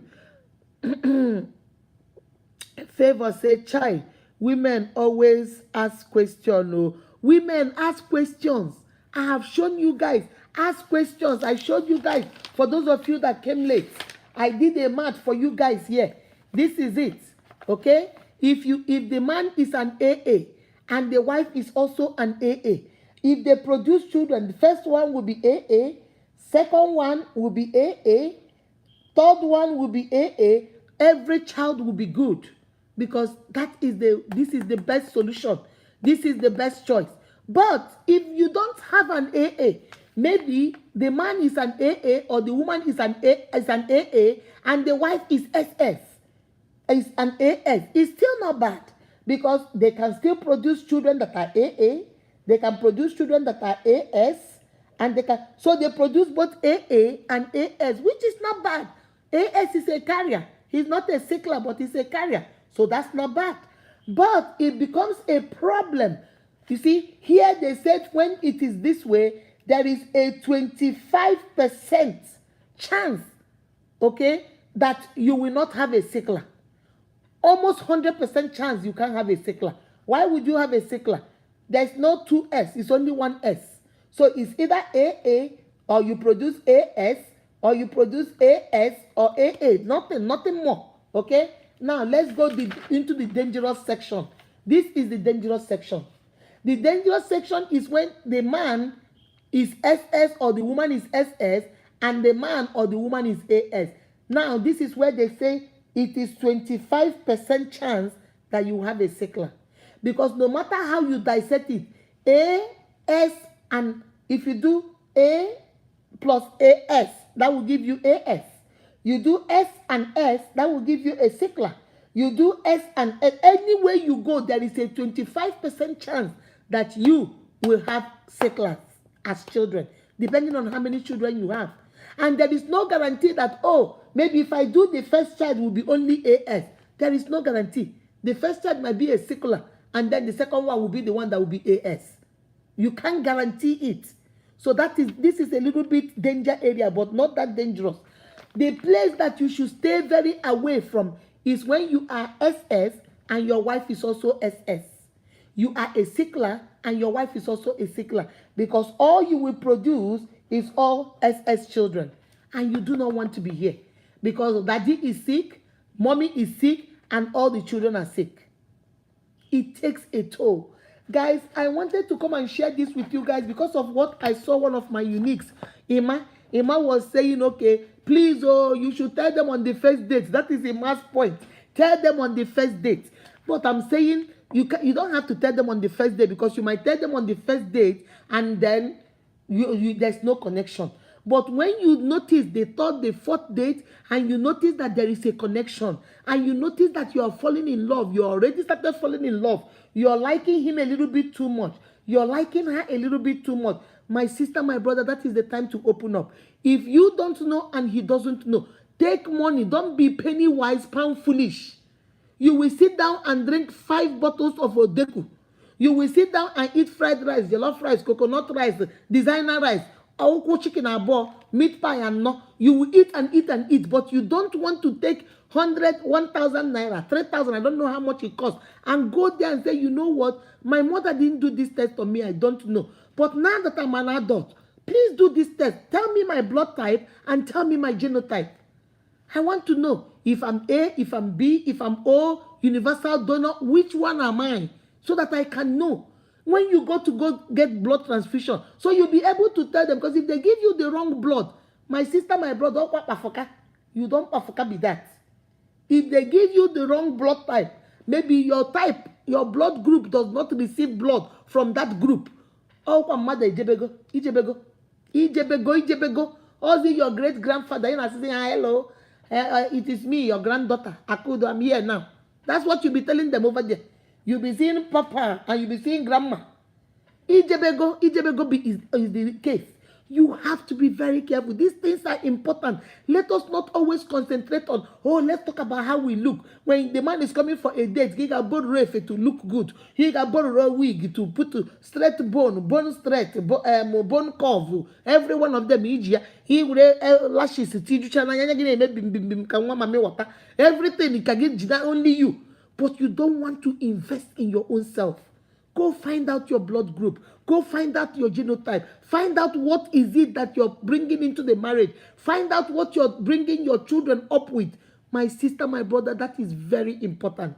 Favor say, Chai, women always ask questions. Oh, Women, ask questions. I have shown you guys. Ask questions. I showed you guys. For those of you that came late, I did a math for you guys here. This is it. Okay? If the man is an AA and the wife is also an AA, if they produce children, the first one will be AA, second one will be AA, third one will be AA, every child will be good, because this is the best solution. This is the best choice. But if you don't have an AA, maybe the man is an AA or the woman is an AA and the wife is SS, is an AS, it's still not bad, because they can still produce children that are AA, they can produce children that are AS, and so they produce both AA and AS, which is not bad. AS is a carrier. He's not a sickler, but he's a carrier. So that's not bad. But it becomes a problem. You see, here they said when it is this way, there is a 25% chance, okay, that you will not have a sickler. Almost 100% chance you can't have a sickler. Why would you have a sickler? There's no 2S, it's only 1S. So it's either AA, or you produce AS, or you produce AS or AA. Nothing more. Okay? Now let's go into the dangerous section. This is the dangerous section. The dangerous section is when the man is SS or the woman is SS and the man or the woman is AS. Now this is where they say it is 25% chance that you have a sickler. Because no matter how you dissect it, A, S, and if you do A plus AS, that will give you AS. You do S and S, that will give you a sickler. You do S and S. Anywhere you go, there is a 25% chance that you will have sicklers as children, depending on how many children you have. And there is no guarantee that, oh, maybe if I do the first child will be only AS. There is no guarantee. The first child might be a sickler, and then the second one will be the one that will be AS. You can't guarantee it. So this is a little bit danger area, but not that dangerous. The place that you should stay very away from is when you are SS and your wife is also SS. You are a sickler and your wife is also a sickler, because all you will produce is all SS children, and you do not want to be here because daddy is sick, mommy is sick, and all the children are sick. It takes a toll. Guys, I wanted to come and share this with you guys because of what I saw one of my uniques. Emma was saying, okay, please, oh, you should tell them on the first date. That is Emma's point. Tell them on the first date. But I'm saying you don't have to tell them on the first date, because you might tell them on the first date and then there's no connection. But when you notice the third, the fourth date, and you notice that there is a connection, and you notice that you are falling in love, you already started falling in love, you're liking him a little bit too much, you're liking her a little bit too much, my sister, my brother, that is the time to open up. If you don't know and he doesn't know, take money. Don't be penny wise, pound foolish. You will sit down and drink 5 bottles of Odeku. You will sit down and eat fried rice, jollof rice, coconut rice, designer rice, Aoko chicken abo, meat pie and no. You will eat and eat and eat, but you don't want to take 100, 1,000 naira, 3,000, I don't know how much it costs, and go there and say, you know what, my mother didn't do this test on me, I don't know. But now that I'm an adult, please do this test. Tell me my blood type and tell me my genotype. I want to know if I'm A, if I'm B, if I'm O, universal donor, which one am I? So that I can know when you go get blood transfusion. So you'll be able to tell them, because if they give you the wrong blood, my sister, my brother, you don't be that. If they give you the wrong blood type, maybe your blood group does not receive blood from that group. Oh, mother, Ijebego. Also, your great grandfather, you know, saying, hello, it is me, your granddaughter. Akudo, I'm here now. That's what you'll be telling them over there. You'll be seeing Papa and you'll be seeing Grandma. Ijebego is the case. You have to be very careful. These things are important. Let us not always concentrate on, oh, let's talk about how we look. When the man is coming for a date, he got bone refe to look good. He got bone wig to put straight bone straight, bone curve. Every one of them, he will lashes. Everything, he can get only you. But you don't want to invest in your own self. Go find out your blood group. Go find out your genotype. Find out what is it that you're bringing into the marriage. Find out what you're bringing your children up with. My sister, my brother, that is very important.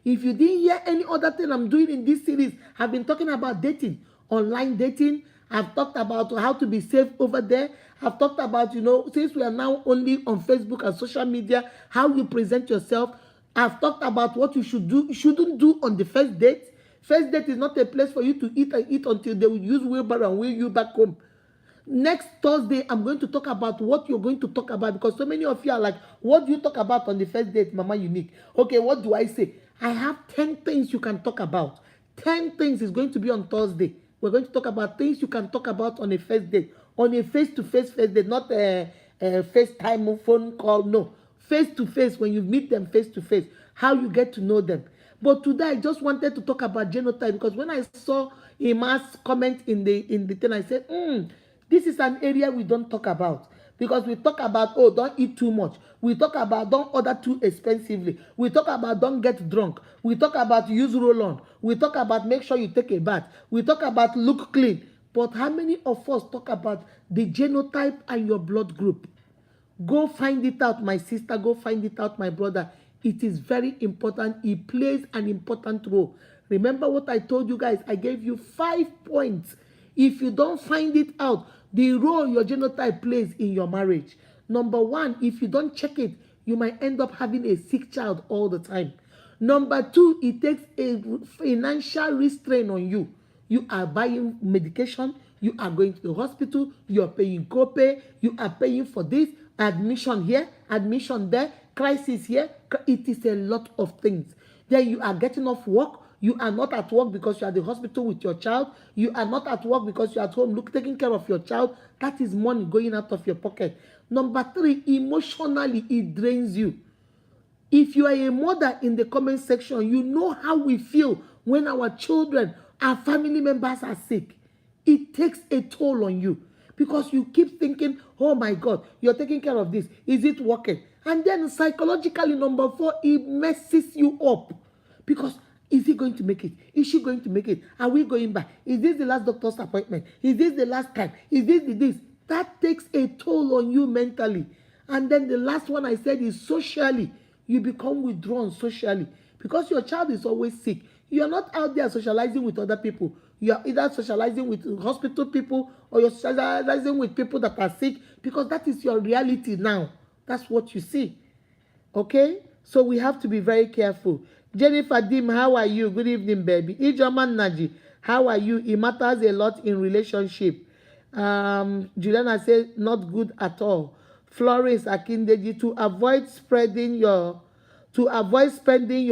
If you didn't hear any other thing I'm doing in this series, I've been talking about dating, online dating. I've talked about how to be safe over there. I've talked about, since we are now only on Facebook and social media, how you present yourself. I've talked about what you shouldn't do on the first date. First date is not a place for you to eat and eat until they will use wheelbarrow and wheel you back home. Next Thursday, I'm going to talk about what you're going to talk about, because so many of you are like, what do you talk about on the first date, Mama Unique? Okay, what do I say? I have 10 things you can talk about. 10 things is going to be on Thursday. We're going to talk about things you can talk about on a first date, on a face-to-face first date, not a FaceTime phone call, no. Face-to-face, when you meet them face-to-face, how you get to know them. But today I just wanted to talk about genotype, because when I saw a mass comment in the thing, I said, this is an area we don't talk about, because we talk about, don't eat too much. We talk about don't order too expensively. We talk about don't get drunk. We talk about use roll-on. We talk about make sure you take a bath. We talk about look clean. But how many of us talk about the genotype and your blood group? Go find it out, my sister. Go find it out, my brother. It is very important. It plays an important role. Remember what I told you guys? I gave you 5 points. If you don't find it out, the role your genotype plays in your marriage. Number 1, if you don't check it, you might end up having a sick child all the time. Number 2, it takes a financial restraint on you. You are buying medication, you are going to the hospital, you are paying copay, you are paying for this, admission here, admission there, crisis here. It is a lot of things. Then you are getting off work. You are not at work because you are at the hospital with your child. You are not at work because you are at home taking care of your child. That is money going out of your pocket. Number 3, emotionally, it drains you. If you are a mother in the comment section, you know how we feel when our children, our family members are sick. It takes a toll on you, because you keep thinking, oh my God, you're taking care of this. Is it working? And then psychologically, number 4, it messes you up, because is he going to make it? Is she going to make it? Are we going back? Is this the last doctor's appointment? Is this the last time? Is this this? That takes a toll on you mentally. And then the last one I said is socially. You become withdrawn socially, because your child is always sick. You are not out there socializing with other people. You are either socializing with hospital people, or you're socializing with people that are sick, because that is your reality now. That's what you see. Okay? So we have to be very careful. Jennifer Dim, how are you? Good evening, baby. Ijoman Naji, how are you? It matters a lot in relationship. Juliana says, not good at all. Florence Akindeji, to avoid spending your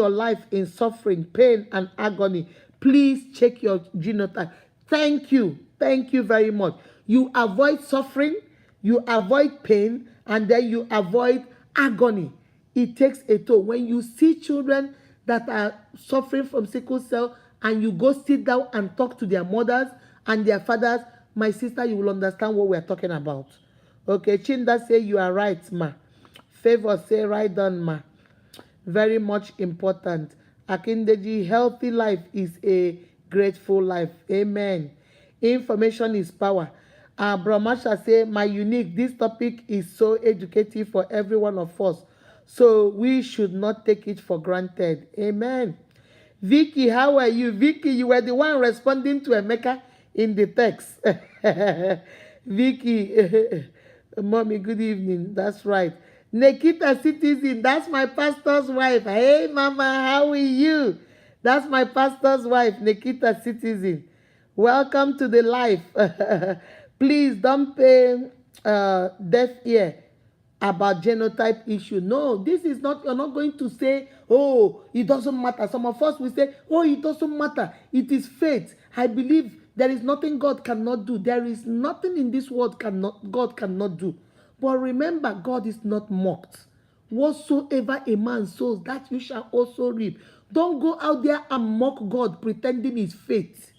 life in suffering, pain, and agony, please check your genotype. Thank you very much. You avoid suffering, you avoid pain, and then you avoid agony. It takes a toll. When you see children that are suffering from sickle cell, and you go sit down and talk to their mothers and their fathers, my sister, you will understand what we're talking about. Okay, Chinda say you are right, ma. Favor say right on, ma. Very much important. Akindeji, healthy life is a grateful life. Amen. Information is power. Brahmasha say, my unique, this topic is so educative for every one of us, so we should not take it for granted. Amen. Vicky, how are you? Vicky, you were the one responding to Emeka in the text. Vicky, mommy, good evening. That's right. Nikita Citizen, that's my pastor's wife. Hey, mama, how are you? That's my pastor's wife, Nikita Citizen. Welcome to the life. Please don't pay deaf ear about genotype issue. No, this is not, you're not going to say, oh, it doesn't matter. Some of us will say, oh, it doesn't matter. It is faith. I believe there is nothing God cannot do. There is nothing in this world God cannot do. But remember, God is not mocked. Whatsoever a man sows, that you shall also reap. Don't go out there and mock God, pretending it's faith.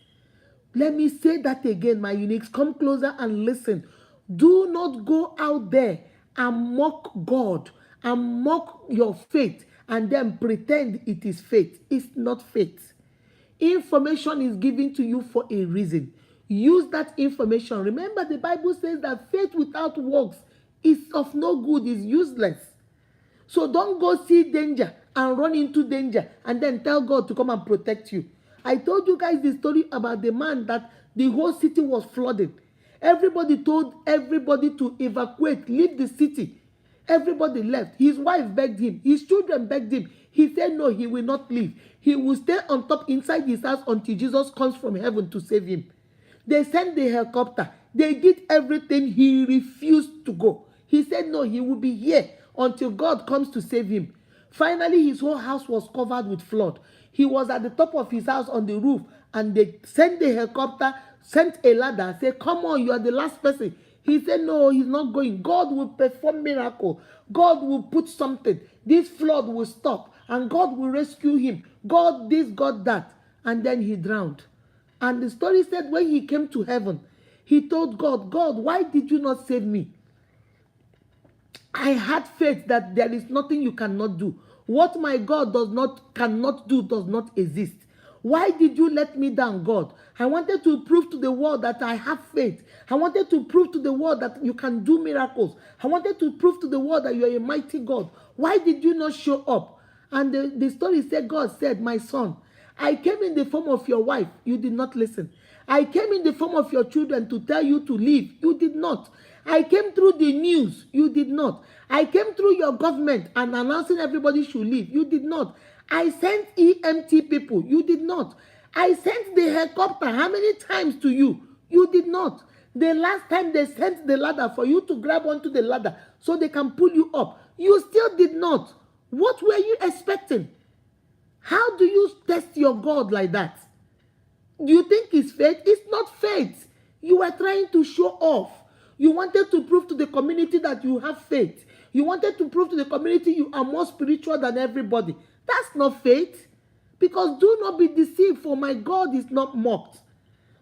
Let me say that again, my uniques. Come closer and listen. Do not go out there and mock God and mock your faith and then pretend it is faith. It's not faith. Information is given to you for a reason. Use that information. Remember, the Bible says that faith without works is of no good, is useless. So don't go see danger and run into danger and then tell God to come and protect you. I told you guys the story about the man that the whole city was flooded. Everybody told everybody to evacuate, leave the city. Everybody left. His wife begged him. His children begged him. He said no, he will not leave. He will stay on top inside his house until Jesus comes from heaven to save him. They sent the helicopter. They did everything. He refused to go. He said no, he will be here until God comes to save him. Finally, his whole house was covered with flood. He was at the top of his house on the roof, and they sent the helicopter, sent a ladder, said, come on, you are the last person. He said, no, he's not going. God will perform miracle. God will put something. This flood will stop, and God will rescue him. God this, God that. And then he drowned. And the story said when he came to heaven, he told God, God, why did you not save me? I had faith that there is nothing you cannot do. What my God cannot do does not exist. Why did you let me down, God? I wanted to prove to the world that I have faith. I wanted to prove to the world that you can do miracles. I wanted to prove to the world that you are a mighty God. Why did you not show up? And the story said, God said, my son, I came in the form of your wife. You did not listen. I came in the form of your children to tell you to leave. You did not. I came through the news. You did not. I came through your government and announcing everybody should leave. You did not. I sent EMT people. You did not. I sent the helicopter how many times to you? You did not. The last time they sent the ladder for you to grab onto the ladder so they can pull you up. You still did not. What were you expecting? How do you test your God like that? Do you think it's faith? It's not faith. You were trying to show off. You wanted to prove to the community that you have faith. You wanted to prove to the community you are more spiritual than everybody. That's not faith. Because do not be deceived, for my God is not mocked.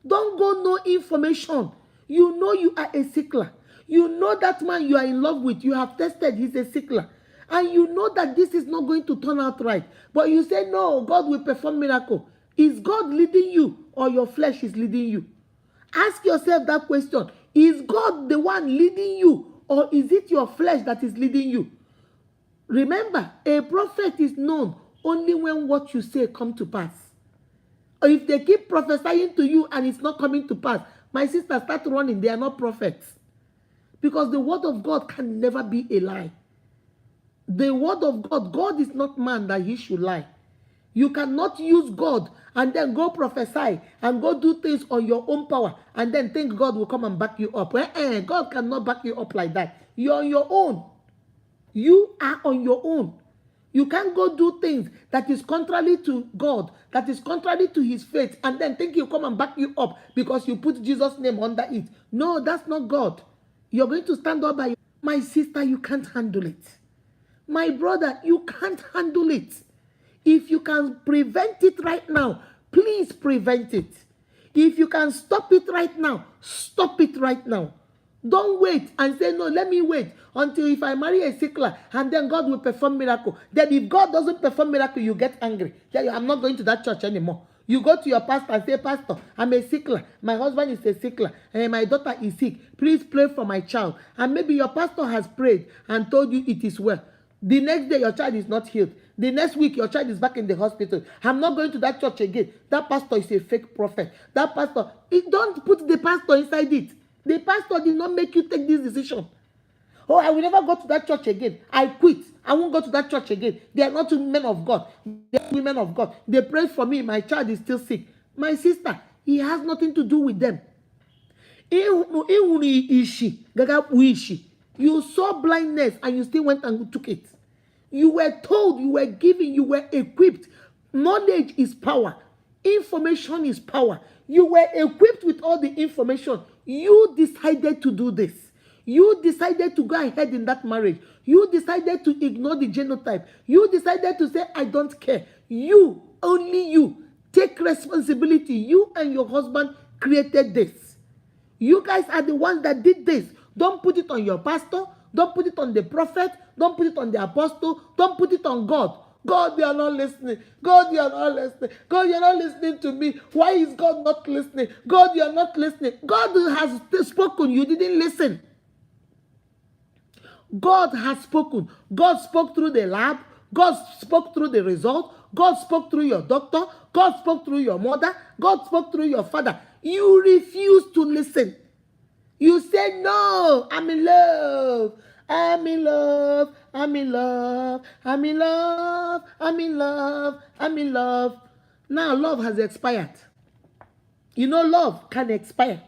Don't go no information. You know you are a sickler. You know that man you are in love with, you have tested, he's a sickler. And you know that this is not going to turn out right. But you say, no, God will perform miracle. Is God leading you or your flesh is leading you? Ask yourself that question. Is God the one leading you or is it your flesh that is leading you? Remember, a prophet is known only when what you say come to pass. Or if they keep prophesying to you and it's not coming to pass, my sister, start running. They are not prophets. Because the word of God can never be a lie. The word of God, God is not man that he should lie. You cannot use God and then go prophesy and go do things on your own power and then think God will come and back you up. God cannot back you up like that. You're on your own. You are on your own. You can't go do things that is contrary to God, that is contrary to his faith, and then think he'll come and back you up because you put Jesus' name under it. No, that's not God. You're going to stand up by you. My sister, you can't handle it. My brother, you can't handle it. If you can prevent it right now, please prevent it. If you can stop it right now, stop it right now. Don't wait and say, no, let me wait until if I marry a sickler and then God will perform miracle. Then if God doesn't perform miracle, you get angry. I'm not going to that church anymore. You go to your pastor and say, Pastor, I'm a sickler. My husband is a sickler and my daughter is sick. Please pray for my child. And maybe your pastor has prayed and told you it is well. The next day, your child is not healed. The next week, your child is back in the hospital. I'm not going to that church again. That pastor is a fake prophet. That pastor, don't put the pastor inside it. The pastor did not make you take this decision. Oh, I will never go to that church again. I quit. I won't go to that church again. They are not men of God. They are women of God. They prayed for me. My child is still sick. My sister, he has nothing to do with them. You saw blindness and you still went and took it. You were told, you were given, you were equipped. Knowledge is power. Information is power. You were equipped with all the information. You decided to do this. You decided to go ahead in that marriage. You decided to ignore the genotype. You decided to say, I don't care. You, only you, take responsibility. You and your husband created this. You guys are the ones that did this. Don't put it on your pastor. Don't put it on the prophet. Don't put it on the apostle. Don't put it on God. God, you are not listening. God, you are not listening. God, you are not listening to me. Why is God not listening? God, you are not listening. God has spoken. You didn't listen. God has spoken. God spoke through the lab. God spoke through the result. God spoke through your doctor. God spoke through your mother. God spoke through your father. You refuse to listen. You say, no, I'm in love. I'm in love. I'm in love. I'm in love. I'm in love. I'm in love. Now love has expired. You know, love can expire.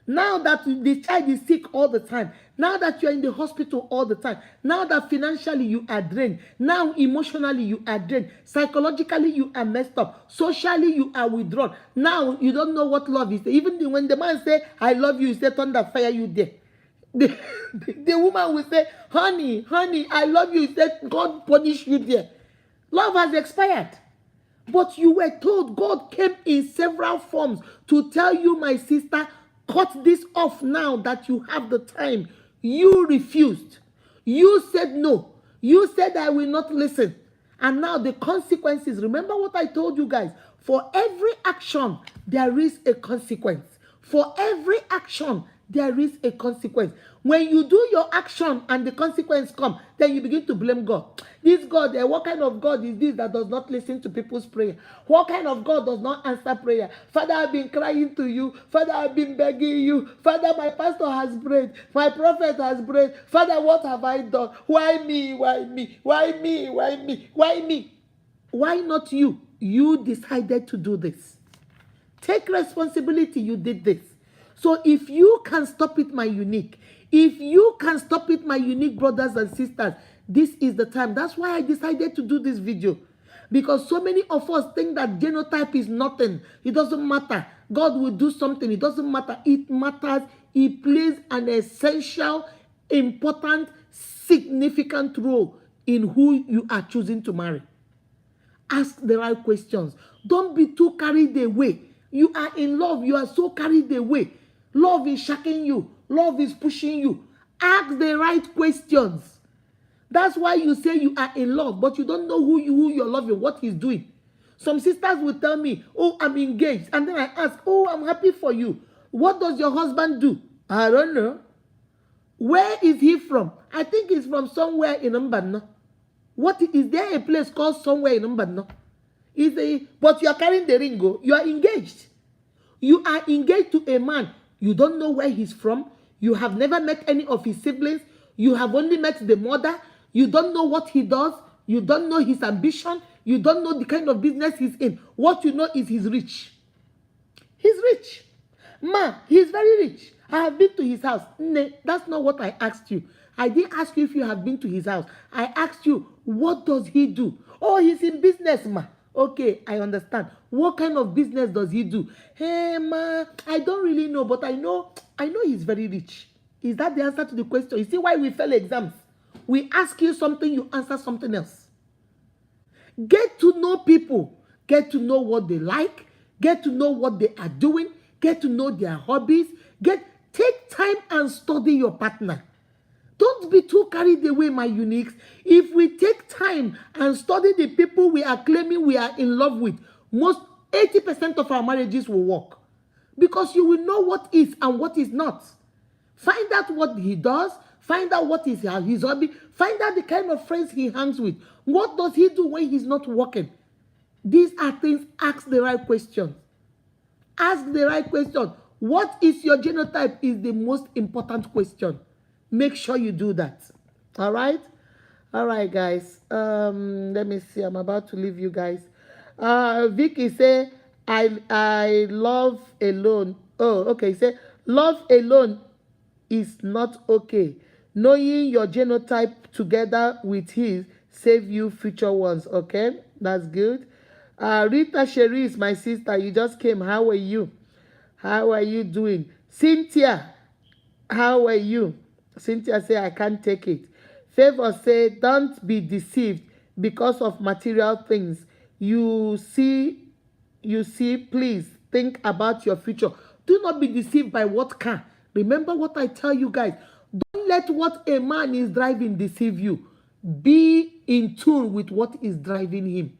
Now that the child is sick all the time, now that you are in the hospital all the time, now that financially you are drained, now emotionally you are drained, psychologically you are messed up, socially you are withdrawn. Now you don't know what love is. Even when the man say, I love you, you say, thunder fire you there. The woman will say, honey, I love you. You say, God punish you there. Love has expired. But you were told God came in several forms to tell you, my sister, cut this off now that you have the time. You refused. You said no. You said I will not listen. And now the consequences. Remember what I told you guys. For every action, there is a consequence. For every action, there is a consequence. When you do your action and the consequence come, then you begin to blame God. This God, what kind of God is this that does not listen to people's prayer? What kind of God does not answer prayer? Father, I've been crying to you. Father, I've been begging you. Father, my pastor has prayed. My prophet has prayed. Father, what have I done? Why me? Why me? Why me? Why me? Why me? Why not you? You decided to do this. Take responsibility. You did this. So if you can stop it, my unique, if you can stop it, my unique brothers and sisters, this is the time. That's why I decided to do this video. Because so many of us think that genotype is nothing. It doesn't matter. God will do something. It doesn't matter. It matters. It plays an essential, important, significant role in who you are choosing to marry. Ask the right questions. Don't be too carried away. You are in love. You are so carried away. Love is shaking you. Love is pushing you. Ask the right questions. That's why you say you are in love, but you don't know who you're loving, what he's doing. Some sisters will tell me, oh, I'm engaged. And then I ask, oh, I'm happy for you. What does your husband do? I don't know. Where is he from? I think he's from somewhere in Mbano. What is there a place called somewhere in Mbano? But you are carrying the ring. You are engaged. You are engaged to a man. You don't know where he's from. You have never met any of his siblings. You have only met the mother. You don't know what he does. You don't know his ambition. You don't know the kind of business he's in. What you know is he's rich. He's rich. Ma, he's very rich. I have been to his house. No, that's not what I asked you. I didn't ask you if you have been to his house. I asked you, what does he do? Oh, he's in business, ma. Okay, I understand. What kind of business does he do? Hey, ma, I don't really know, but I know he's very rich. Is that the answer to the question? You see why we fail exams? We ask you something, you answer something else. Get to know people. Get to know what they like. Get to know what they are doing. Get to know their hobbies. Take time and study your partner. Don't be too carried away, my uniques. If we take time and study the people we are claiming we are in love with, most 80% of our marriages will work. Because you will know what is and what is not. Find out what he does. Find out what is his hobby. Find out the kind of friends he hangs with. What does he do when he's not working? These are things. Ask the right questions. Ask the right question. What is your genotype is the most important question. Make sure you do that. All right? All right, guys. Let me see. I'm about to leave you guys. Vicky say, I love alone. Oh, okay. Say, love alone is not okay. Knowing your genotype together with his save you future ones. Okay? That's good. Rita Sherry is my sister. You just came. How are you? How are you doing? Cynthia, how are you? Cynthia say, I can't take it. Favor say, don't be deceived because of material things. You see, please think about your future. Do not be deceived by what can. Remember what I tell you guys. Don't let what a man is driving deceive you. Be in tune with what is driving him.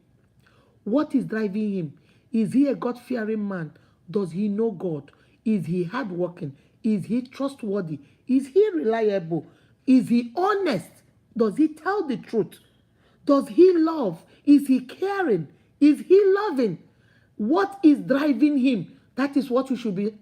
What is driving him? Is he a God-fearing man? Does he know God? Is he hardworking? Is he trustworthy? Is he reliable? Is he honest? Does he tell the truth? Does he love? Is he caring? Is he loving? What is driving him? That is what you should be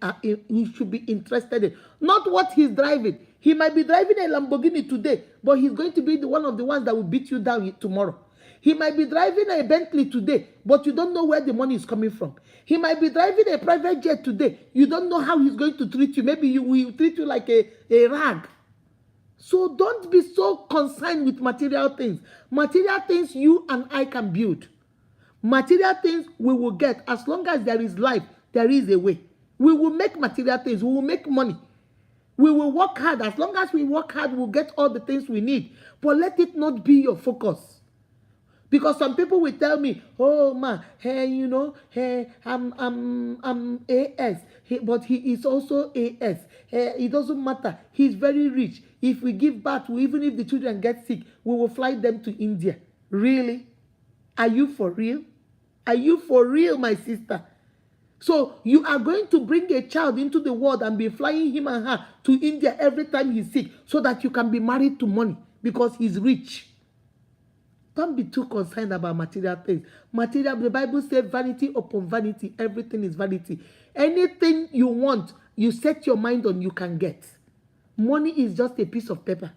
interested in. Not what he's driving. He might be driving a Lamborghini today, but he's going to be one of the ones that will beat you down tomorrow. He might be driving a Bentley today, but you don't know where the money is coming from. He might be driving a private jet today. You don't know how he's going to treat you. Maybe he will treat you like a rag. So don't be so concerned with material things. Material things you and I can build. Material things we will get. As long as there is life, there is a way. We will make material things. We will make money. We will work hard. As long as we work hard, we'll get all the things we need. But let it not be your focus. Because some people will tell me, oh man, hey, hey, I'm AS, but he is also AS. Hey, it doesn't matter. He's very rich. If we give birth, even if the children get sick, we will fly them to India. Really? Are you for real? Are you for real, my sister? So you are going to bring a child into the world and be flying him and her to India every time he's sick so that you can be married to money because he's rich. Don't be too concerned about material things. Material, the Bible says vanity upon vanity, everything is vanity. Anything you want, you set your mind on, you can get. Money is just a piece of paper.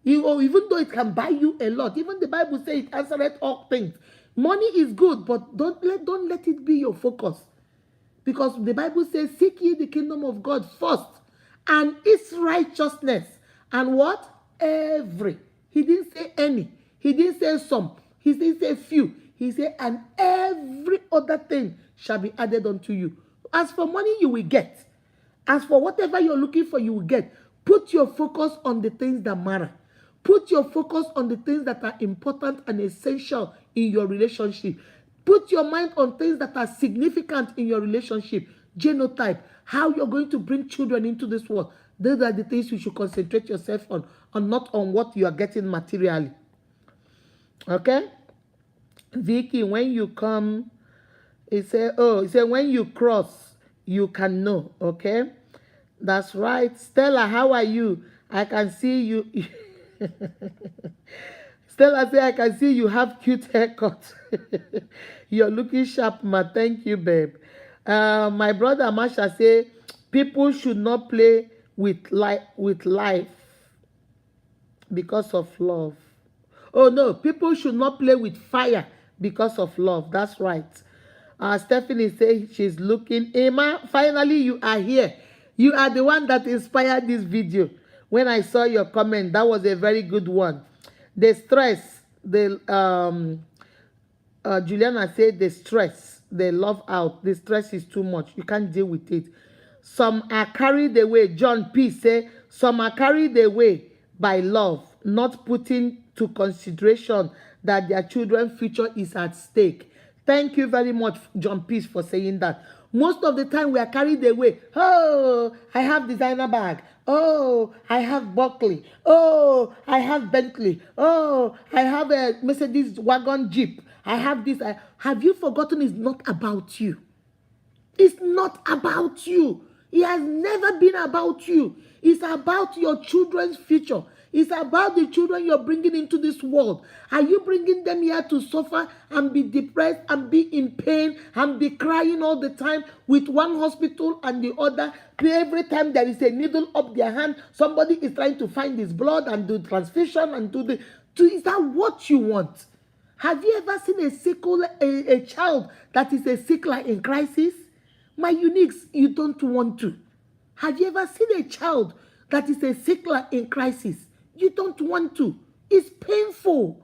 Even though it can buy you a lot, even the Bible says it answereth all things. Money is good, but don't let it be your focus. Because the Bible says, seek ye the kingdom of God first, and its righteousness. And what? Every. He didn't say any. He didn't say some. He didn't say few. He said, and every other thing shall be added unto you. As for money, you will get. As for whatever you're looking for, you will get. Put your focus on the things that matter. Put your focus on the things that are important and essential in your relationship. Put your mind on things that are significant in your relationship. Genotype, how you're going to bring children into this world. Those are the things you should concentrate yourself on, and not on what you are getting materially. Okay? Vicky, when you come, it said when you cross, you can know. Okay? That's right. Stella, how are you? I can see you. Stella say, I can see you have cute haircut. You're looking sharp, ma. Thank you, babe. My brother Masha say, people should not play with life because of love. Oh no, people should not play with fire because of love. That's right. Stephanie say she's looking. Emma, finally you are here. You are the one that inspired this video. When I saw your comment, that was a very good one. The stress, Juliana said the stress, the love out, the stress is too much. You can't deal with it. Some are carried away. John P. say, some are carried away by love, not putting to consideration that their children's future is at stake. Thank you very much, John P. for saying that. Most of the time we are carried away. Oh, I have designer bag. Oh, I have Buckley. Oh, I have Bentley. Oh, I have a Mercedes wagon Jeep. I have this. Have you forgotten it's not about you? It's not about you. It has never been about you. It's about your children's future. It's about the children you're bringing into this world. Are you bringing them here to suffer and be depressed and be in pain and be crying all the time with one hospital and the other? Every time there is a needle up their hand, somebody is trying to find his blood and do transfusion and do the... Is that what you want? Have you ever seen a child that is a sickler in crisis? My uniques, you don't want to. Have you ever seen a child that is a sickler in crisis? You don't want to. It's painful.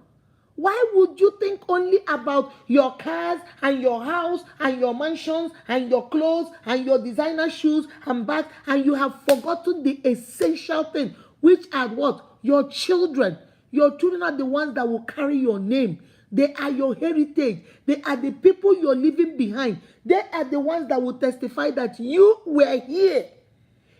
Why would you think only about your cars and your house and your mansions and your clothes and your designer shoes and bags, and you have forgotten the essential thing, which are what? Your children. Your children are the ones that will carry your name. They are your heritage. They are the people you're leaving behind. They are the ones that will testify that you were here.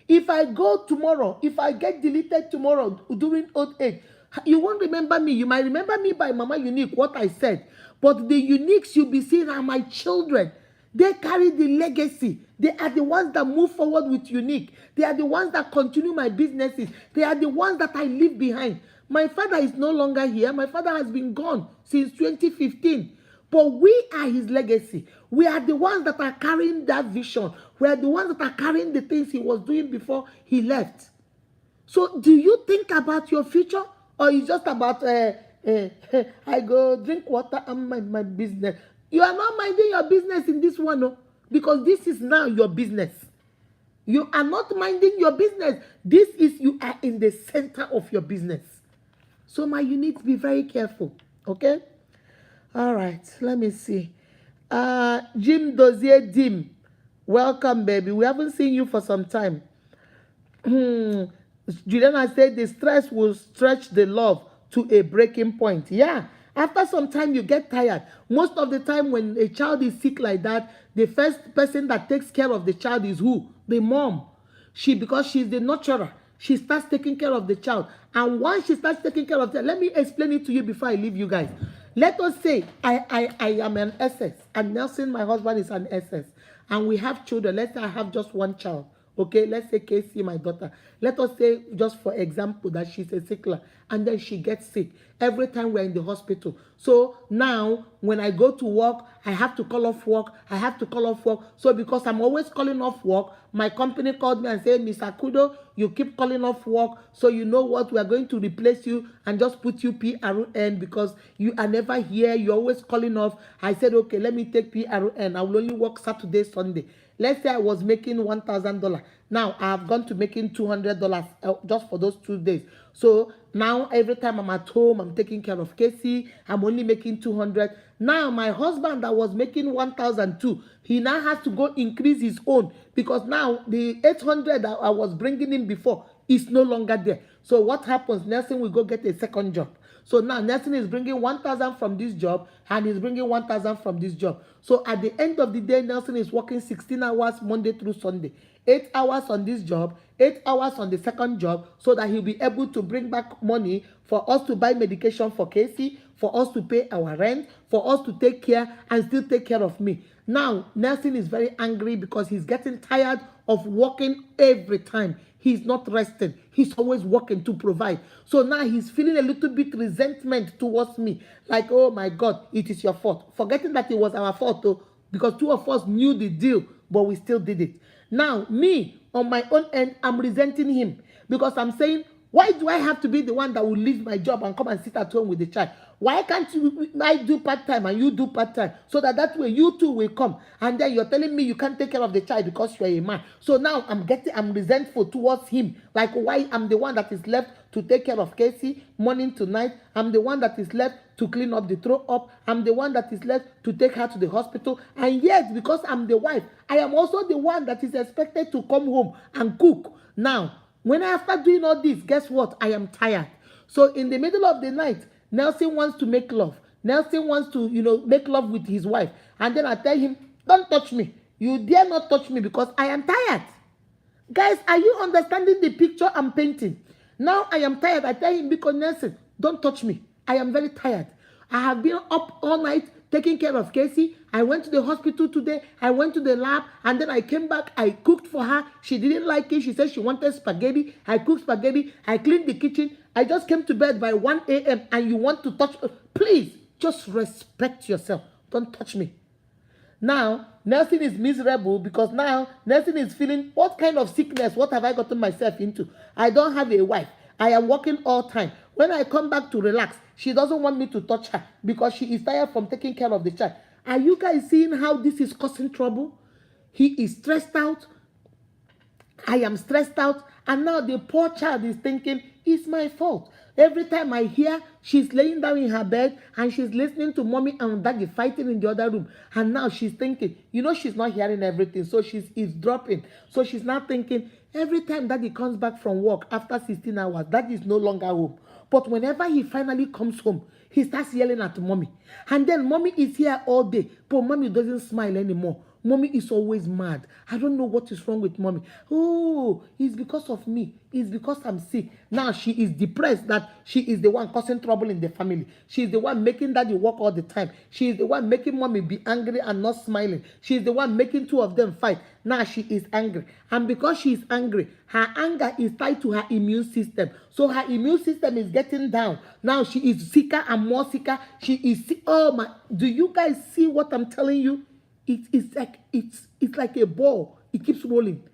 If I go tomorrow, if I get deleted tomorrow during old age, You won't remember me. You might remember me by Mama Unique, what I said. But the uniques you'll be seeing are my children. They carry the legacy. They are the ones that move forward with unique. They are the ones that continue my businesses. They are the ones that I leave behind. My father is no longer here. My father has been gone since 2015. But we are his legacy. We are the ones that are carrying that vision. We are the ones that are carrying the things he was doing before he left. So do you think about your future, or it's just about I go drink water and mind my business? You are not minding your business in this one, no, because this is now your business. You are not minding your business. This is, you are in the center of your business. So you need to be very careful, okay? All right, let me see. Jim Dozier Dim, welcome, baby. We haven't seen you for some time. Juliana said the stress will stretch the love to a breaking point. Yeah, after some time you get tired. Most of the time when a child is sick like that, the first person that takes care of the child is who? The mom. Because she's the nurturer, she starts taking care of the child. And once she starts taking care of the child, let me explain it to you before I leave you guys. Let us say I am an SS, and Nelson, my husband, is an SS, and we have children. Let's say I have just one child. Okay, let's say Casey, my daughter. Let us say, just for example, that she's a sickler and then she gets sick every time we're in the hospital. So now when I go to work, I have to call off work. So because I'm always calling off work, my company called me and said, Miss Akudo, you keep calling off work. So you know what? We are going to replace you and just put you PRN because you are never here. You're always calling off. I said, okay, let me take PRN. I will only work Saturday, Sunday. Let's say I was making $1,000. Now I have gone to making $200 just for those 2 days. So now every time I'm at home, I'm taking care of Casey. I'm only making $200. Now my husband that was making $1,002, he now has to go increase his own because now the $800 that I was bringing in before is no longer there. So what happens? Nelson will go get a second job. So now Nelson is bringing 1,000 from this job and he's bringing 1,000 from this job. So at the end of the day, Nelson is working 16 hours Monday through Sunday. 8 hours on this job, 8 hours on the second job, so that he'll be able to bring back money for us to buy medication for Casey, for us to pay our rent, for us to take care and still take care of me. Now, Nelson is very angry because he's getting tired of working every time. He's not resting. He's always working to provide. So now he's feeling a little bit resentment towards me. Like, oh my God, it is your fault. Forgetting that it was our fault though, because two of us knew the deal, but we still did it. Now, me, on my own end, I'm resenting him because I'm saying, why do I have to be the one that will leave my job and come and sit at home with the child? Why can't I do part-time and you do part-time? So that way you two will come. And then you're telling me you can't take care of the child because you're a man. So now I'm resentful towards him. Like, why I'm the one that is left to take care of Casey morning to night. I'm the one that is left to clean up the throw up. I'm the one that is left to take her to the hospital. And yet, because I'm the wife, I am also the one that is expected to come home and cook. Now, when I start doing all this, guess what? I am tired. So in the middle of the night, Nelson wants to make love. Nelson wants to, make love with his wife. And then I tell him, don't touch me. You dare not touch me because I am tired. Guys, are you understanding the picture I'm painting? Now I am tired. I tell him, because Nelson, don't touch me. I am very tired. I have been up all night taking care of Casey. I went to the hospital today. I went to the lab and then I came back. I cooked for her. She didn't like it. She said she wanted spaghetti. I cooked spaghetti. I cleaned the kitchen. I just came to bed by 1 a.m. and you want to touch. Please, just respect yourself. Don't touch me. Now, Nelson is miserable because now Nelson is feeling, what kind of sickness? What have I gotten myself into? I don't have a wife. I am working all time. When I come back to relax, she doesn't want me to touch her because she is tired from taking care of the child. Are you guys seeing how this is causing trouble? He is stressed out. I am stressed out. And now the poor child is thinking, it's my fault. Every time I hear she's laying down in her bed and she's listening to mommy and daddy fighting in the other room. And now she's thinking, she's not hearing everything. So she's eavesdropping. So she's now thinking, every time daddy comes back from work after 16 hours, daddy is no longer home. But whenever he finally comes home, he starts yelling at mommy. And then mommy is here all day, but mommy doesn't smile anymore. Mommy is always mad. I don't know what is wrong with mommy. Oh, it's because of me. It's because I'm sick. Now she is depressed that she is the one causing trouble in the family. She is the one making daddy work all the time. She is the one making mommy be angry and not smiling. She is the one making two of them fight. Now she is angry. And because she is angry, her anger is tied to her immune system. So her immune system is getting down. Now she is sicker and more sicker. She is sick. Oh my, do you guys see what I'm telling you? It's like a ball. It keeps rolling.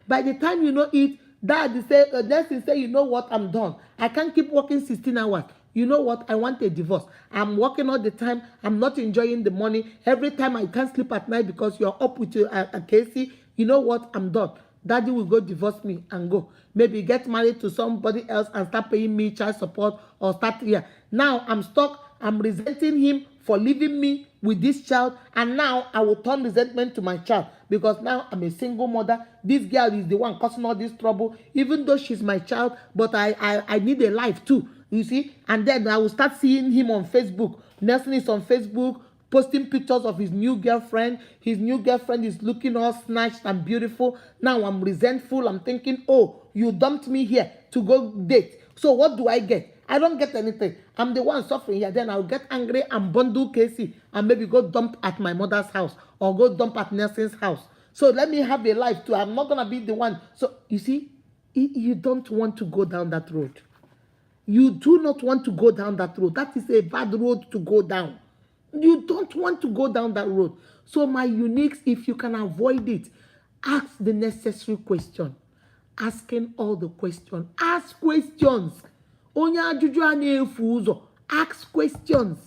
By the time you know it, dad say, next thing say, you know what, I'm done. I can't keep working 16 hours. You know what, I want a divorce. I'm working all the time. I'm not enjoying the money. Every time I can't sleep at night because you're up with a Casey. You know what, I'm done. Daddy will go divorce me and go. Maybe get married to somebody else and start paying me child support or start here. Now I'm stuck. I'm resenting him for leaving me with this child, and now I will turn resentment to my child because now I'm a single mother. This girl is the one causing all this trouble, even though she's my child, but I need a life too, you see. And then I will start seeing him on Facebook. Nelson is on Facebook posting pictures of his new girlfriend. His new girlfriend is looking all snatched and beautiful. Now I'm resentful. I'm thinking, oh, you dumped me here to go date. So what do I get? I don't get anything. I'm the one suffering here. Then I'll get angry and bundle Casey and maybe go dump at my mother's house or go dump at Nelson's house. So let me have a life too. I'm not going to be the one. So you see, you don't want to go down that road. You do not want to go down that road. That is a bad road to go down. You don't want to go down that road. So my uniques, if you can avoid it, ask the necessary question. Asking all the questions. Ask questions. Ask questions.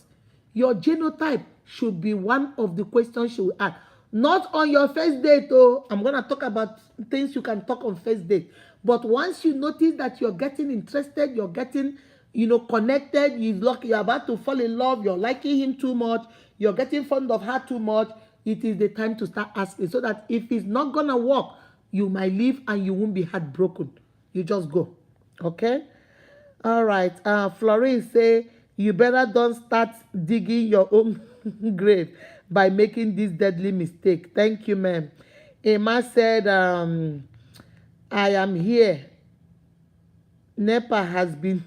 Your genotype should be one of the questions you will ask. Not on your first date, oh. I'm going to talk about things you can talk on first date. But once you notice that you're getting interested, you're getting, connected, you're about to fall in love, you're liking him too much, you're getting fond of her too much, it is the time to start asking so that if it's not going to work, you might leave and you won't be heartbroken. You just go. Okay? All right. Florine say, you better don't start digging your own grave by making this deadly mistake. Thank you, ma'am. Emma said, I am here. NEPA has been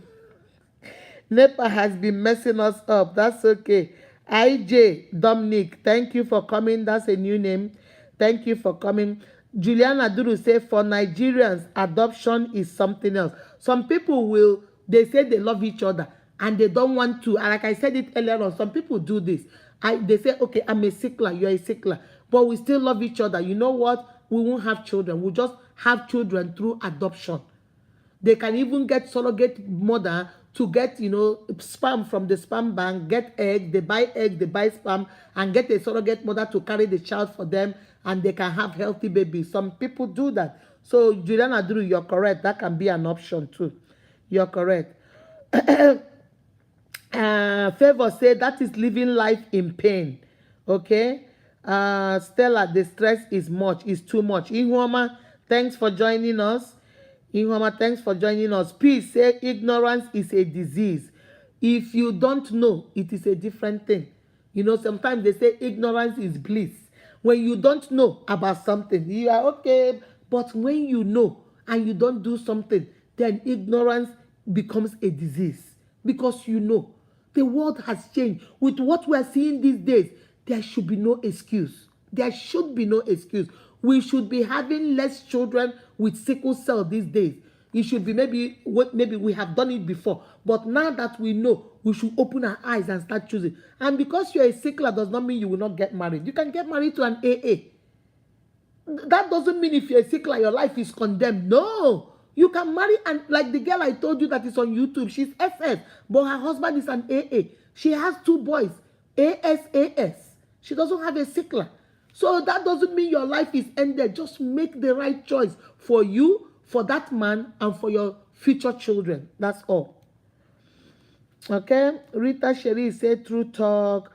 messing us up. That's okay. IJ Dominic, thank you for coming. That's a new name. Thank you for coming. Juliana Duru say, for Nigerians, adoption is something else. Some people they say they love each other and they don't want to. And like I said it earlier on, some people do this. They say, okay, I'm a sickler, you're a sickler, but we still love each other. You know what? We won't have children. We'll just have children through adoption. They can even get surrogate mother to get, sperm from the sperm bank, get egg, they buy sperm, and get a surrogate mother to carry the child for them, and they can have healthy babies. Some people do that. So, Juliana Drew, you're correct. That can be an option too. You're correct. Favor said that is living life in pain. Okay? Stella, the stress is much. It's too much. Ihuoma, thanks for joining us. Ihoma, thanks for joining us. Peace say ignorance is a disease. If you don't know, it is a different thing. Sometimes they say ignorance is bliss. When you don't know about something, you are okay. But when you know and you don't do something, then ignorance becomes a disease. Because the world has changed. With what we are seeing these days, there should be no excuse. There should be no excuse. We should be having less children with sickle cell these days. It should be maybe we have done it before. But now that we know, we should open our eyes and start choosing. And because you're a sickler does not mean you will not get married. You can get married to an AA. That doesn't mean if you're a sickler, your life is condemned. No. You can marry, and like the girl I told you that is on YouTube, she's FS, but her husband is an AA. She has 2 boys, AS. She doesn't have a sickler. So that doesn't mean your life is ended. Just make the right choice for you, for that man, and for your future children. That's all. Okay. Rita Sherry said true talk.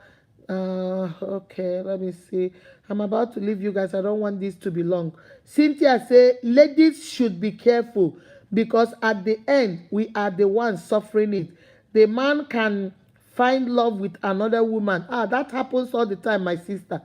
Okay, let me see. I'm about to leave you guys. I don't want this to be long. Cynthia say ladies should be careful because at the end, we are the ones suffering it. The man can find love with another woman. That happens all the time, my sister.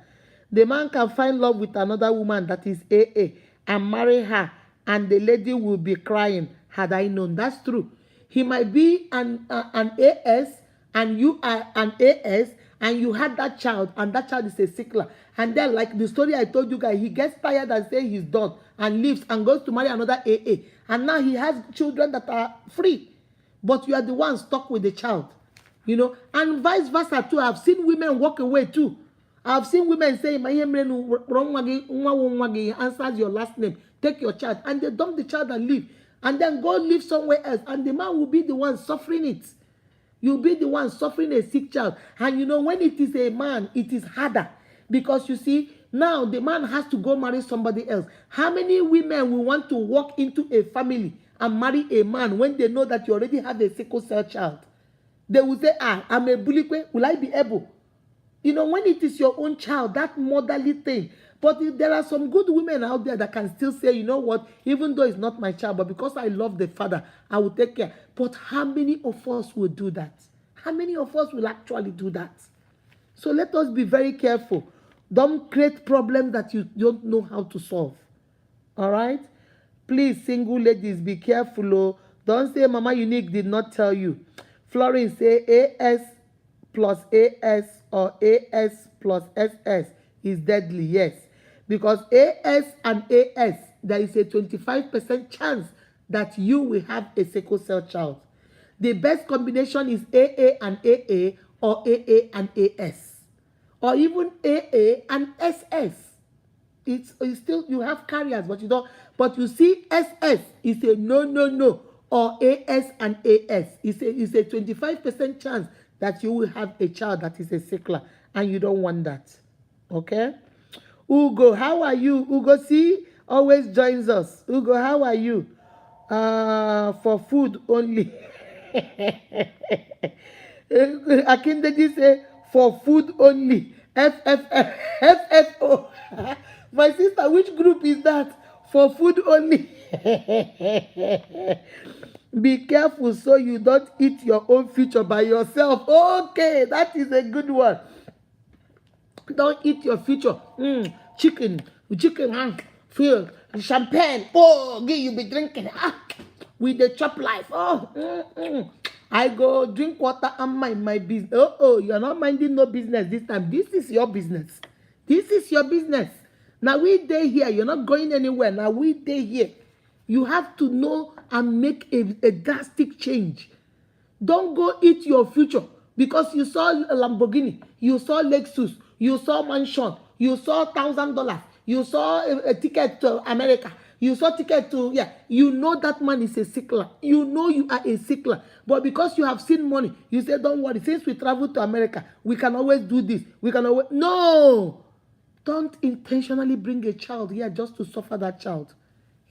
The man can find love with another woman that is AA and marry her, and the lady will be crying, had I known. That's true. He might be an AS, and you are an AS, and you had that child, and that child is a sickler. And then, like the story I told you guys, he gets tired and says he's done and leaves and goes to marry another AA. And now he has children that are free. But you are the one stuck with the child. You know, and vice versa too. I've seen women walk away too. I've seen women say, my answers your last name, take your child, and they dump the child and leave, and then go live somewhere else, and the man will be the one suffering it. You'll be the one suffering a sick child. And you know, when it is a man, it is harder, because you see, now the man has to go marry somebody else. How many women will want to walk into a family and marry a man when they know that you already have a sickle cell child? They will say, I'm a bulikwe, will I be able? You know, when it is your own child, that motherly thing. But there are some good women out there that can still say, you know what, even though it's not my child, but because I love the father, I will take care. But how many of us will do that? How many of us will actually do that? So let us be very careful. Don't create problems that you don't know how to solve. All right? Please, single ladies, be careful. Oh. Don't say Mama Unique did not tell you. Florence say AS plus AS or AS plus SS is deadly. Yes. Because AS and AS, there is a 25% chance that you will have a sickle cell child. The best combination is AA and AA or AA and AS. Or even AA and SS. It's still, you have carriers, but you don't. But you see, SS is a no, or AS and AS is a 25% chance that you will have a child that is a sickler, and you don't want that. Okay? Ugo, how are you? Ugo, see, always joins us. Ugo, how are you? For food only. Akindeji say for food only. FFO. My sister, which group is that? For food only. Be careful so you don't eat your own future by yourself. Okay, that is a good one. Don't eat your future. Chicken, feel champagne. Oh, you be drinking. With the chop life. I go drink water and mind my business. You're not minding no business this time. This is your business. This is your business. Now we day here. You're not going anywhere. Now we day here. You have to know and make a drastic change. Don't go eat your future because you saw a Lamborghini, you saw Lexus, you saw mansion, you saw $1,000, you saw a ticket to America, you saw ticket to, you know that man is a sickler. You know you are a sickler. But because you have seen money, you say, don't worry, since we travel to America, we can always do this. We can always, no! Don't intentionally bring a child here just to suffer that child.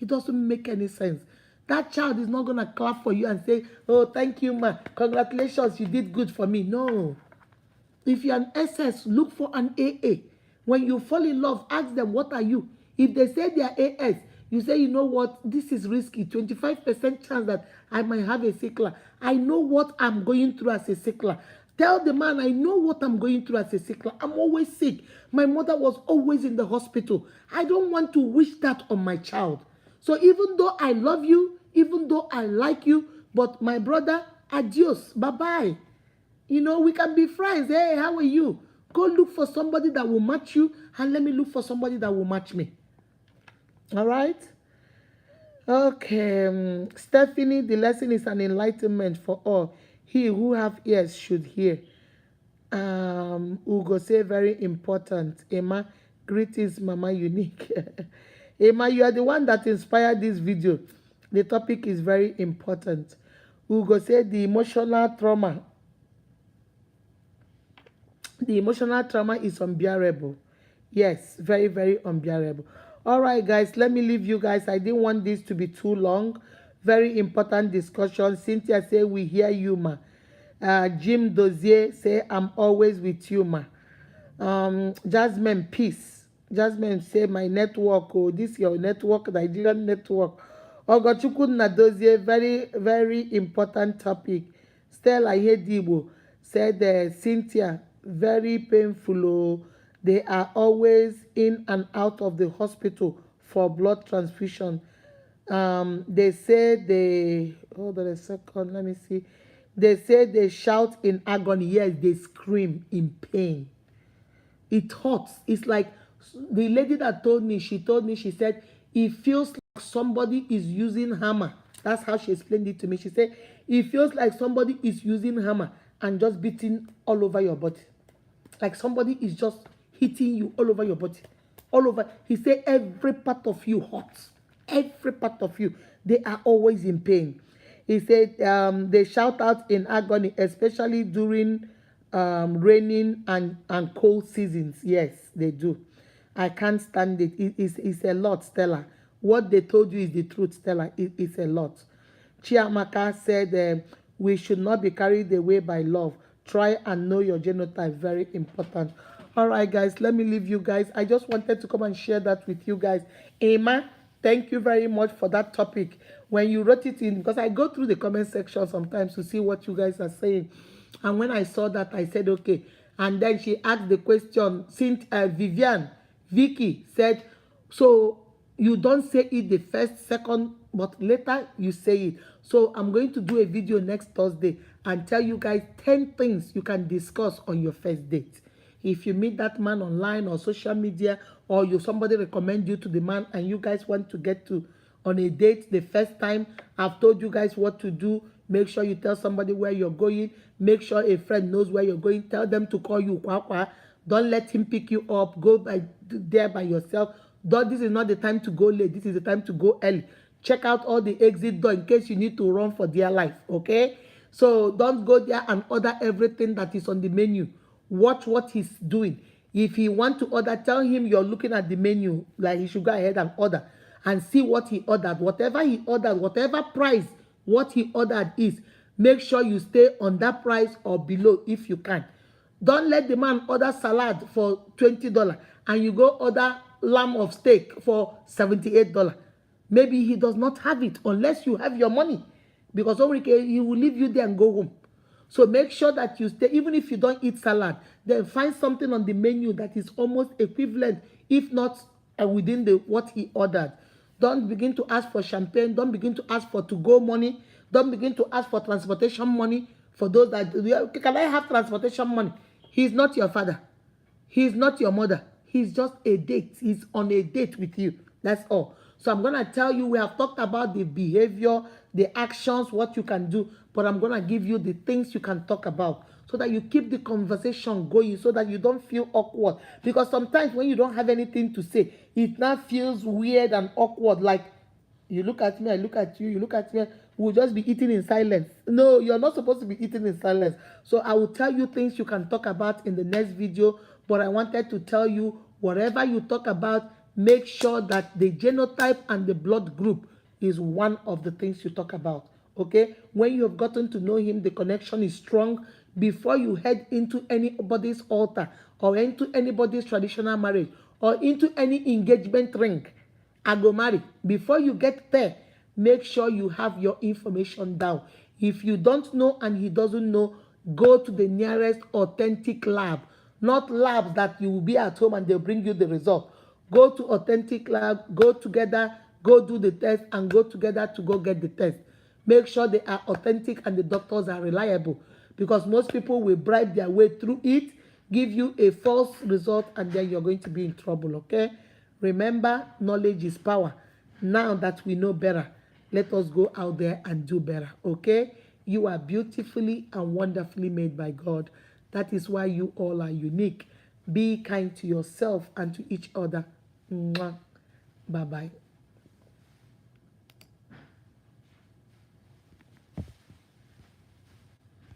It doesn't make any sense. That child is not going to clap for you and say, oh, thank you, ma. Congratulations, you did good for me. No. If you're an SS, look for an AA. When you fall in love, ask them, what are you? If they say they are AS, you say, you know what, this is risky. 25% chance that I might have a sickler. I know what I'm going through as a sickler. Tell the man, I know what I'm going through as a sickler. I'm always sick. My mother was always in the hospital. I don't want to wish that on my child. So even though I love you, even though I like you, but my brother, adios, bye-bye. You know, we can be friends. Hey, how are you? Go look for somebody that will match you, and let me look for somebody that will match me. All right? Okay. Stephanie, the lesson is an enlightenment for all. He who have ears should hear. Ugo say very important. Emma, greetings, Mama Unique. Emma, you are the one that inspired this video. The topic is very important. Ugo said the emotional trauma. The emotional trauma is unbearable. Yes, very, very unbearable. All right, guys, let me leave you guys. I didn't want this to be too long. Very important discussion. Cynthia say, we hear you, ma. Jim Dozier say, I'm always with you, ma. Jasmine, peace. Jasmine say, my network, oh, this is your network, Nigerian network. Ogochukwu Nadozie, very, very important topic. Stella Hedibo said, Cynthia, very painful. Oh. They are always in and out of the hospital for blood transfusion. They say they, hold on a second, let me see. They say they shout in agony. Yes, they scream in pain. It hurts. It's like the lady that told me, she said, it feels like somebody is using hammer. That's how she explained it to me. She said, it feels like somebody is using hammer and just beating all over your body. Like somebody is just hitting you all over your body. All over. He said, every part of you hurts. Every part of you. They are always in pain. He said they shout out in agony, especially during raining and cold seasons. Yes, they do. I can't stand it. It's a lot, Stella. What they told you is the truth, Stella. It's a lot. Chiamaka said, we should not be carried away by love. Try and know your genotype. Very important. All right, guys, let me leave you guys. I just wanted to come and share that with you guys. Emma, thank you very much for that topic. When you wrote it in, because I go through the comment section sometimes to see what you guys are saying. And when I saw that, I said, okay. And then she asked the question, Vicky said, so you don't say it the first, second, but later you say it. So I'm going to do a video next Thursday and tell you guys 10 things you can discuss on your first date. If you meet that man online or social media, or somebody recommend you to the man and you guys want to get to on a date the first time, I've told you guys what to do. Make sure you tell somebody where you're going. Make sure a friend knows where you're going. Tell them to call you. Don't let him pick you up. Go there by yourself. This is not the time to go late. This is the time to go early. Check out all the exit door in case you need to run for dear life. Okay? So don't go there and order everything that is on the menu. Watch what he's doing. If he want to order, tell him you're looking at the menu. Like he should go ahead and order and see what he ordered. Whatever he ordered, whatever price what he ordered is, make sure you stay on that price or below if you can. Don't let the man order salad for $20 and you go order lamb of steak for $78. Maybe he does not have it unless you have your money, because he will leave you there and go home. So make sure that you stay. Even if you don't eat salad, then find something on the menu that is almost equivalent, if not within what he ordered. Don't begin to ask for champagne. Don't begin to ask for to-go money. Don't begin to ask for transportation money. For those that, can I have transportation money? He's not your father. He's not your mother. He's just a date. He's on a date with you. That's all. So I'm going to tell you, we have talked about the behavior, the actions, what you can do, but I'm going to give you the things you can talk about so that you keep the conversation going, so that you don't feel awkward. Because sometimes when you don't have anything to say, it now feels weird and awkward, like you look at me, I look at you, you look at me, we'll just be eating in silence. No, you're not supposed to be eating in silence. So I will tell you things you can talk about in the next video, but I wanted to tell you, whatever you talk about, make sure that the genotype and the blood group is one of the things you talk about. Okay? When you have gotten to know him, the connection is strong. Before you head into anybody's altar or into anybody's traditional marriage or into any engagement ring, I go marry. Before you get there, make sure you have your information down. If you don't know and he doesn't know, go to the nearest authentic lab. Not labs that you will be at home and they'll bring you the result. Go to authentic lab, go together, go do the test, and go together to go get the test. Make sure they are authentic and the doctors are reliable, because most people will bribe their way through it, give you a false result, and then you're going to be in trouble. Okay? Remember, knowledge is power. Now that we know better, let us go out there and do better. Okay? You are beautifully and wonderfully made by God. That is why you all are unique. Be kind to yourself and to each other. Bye-bye.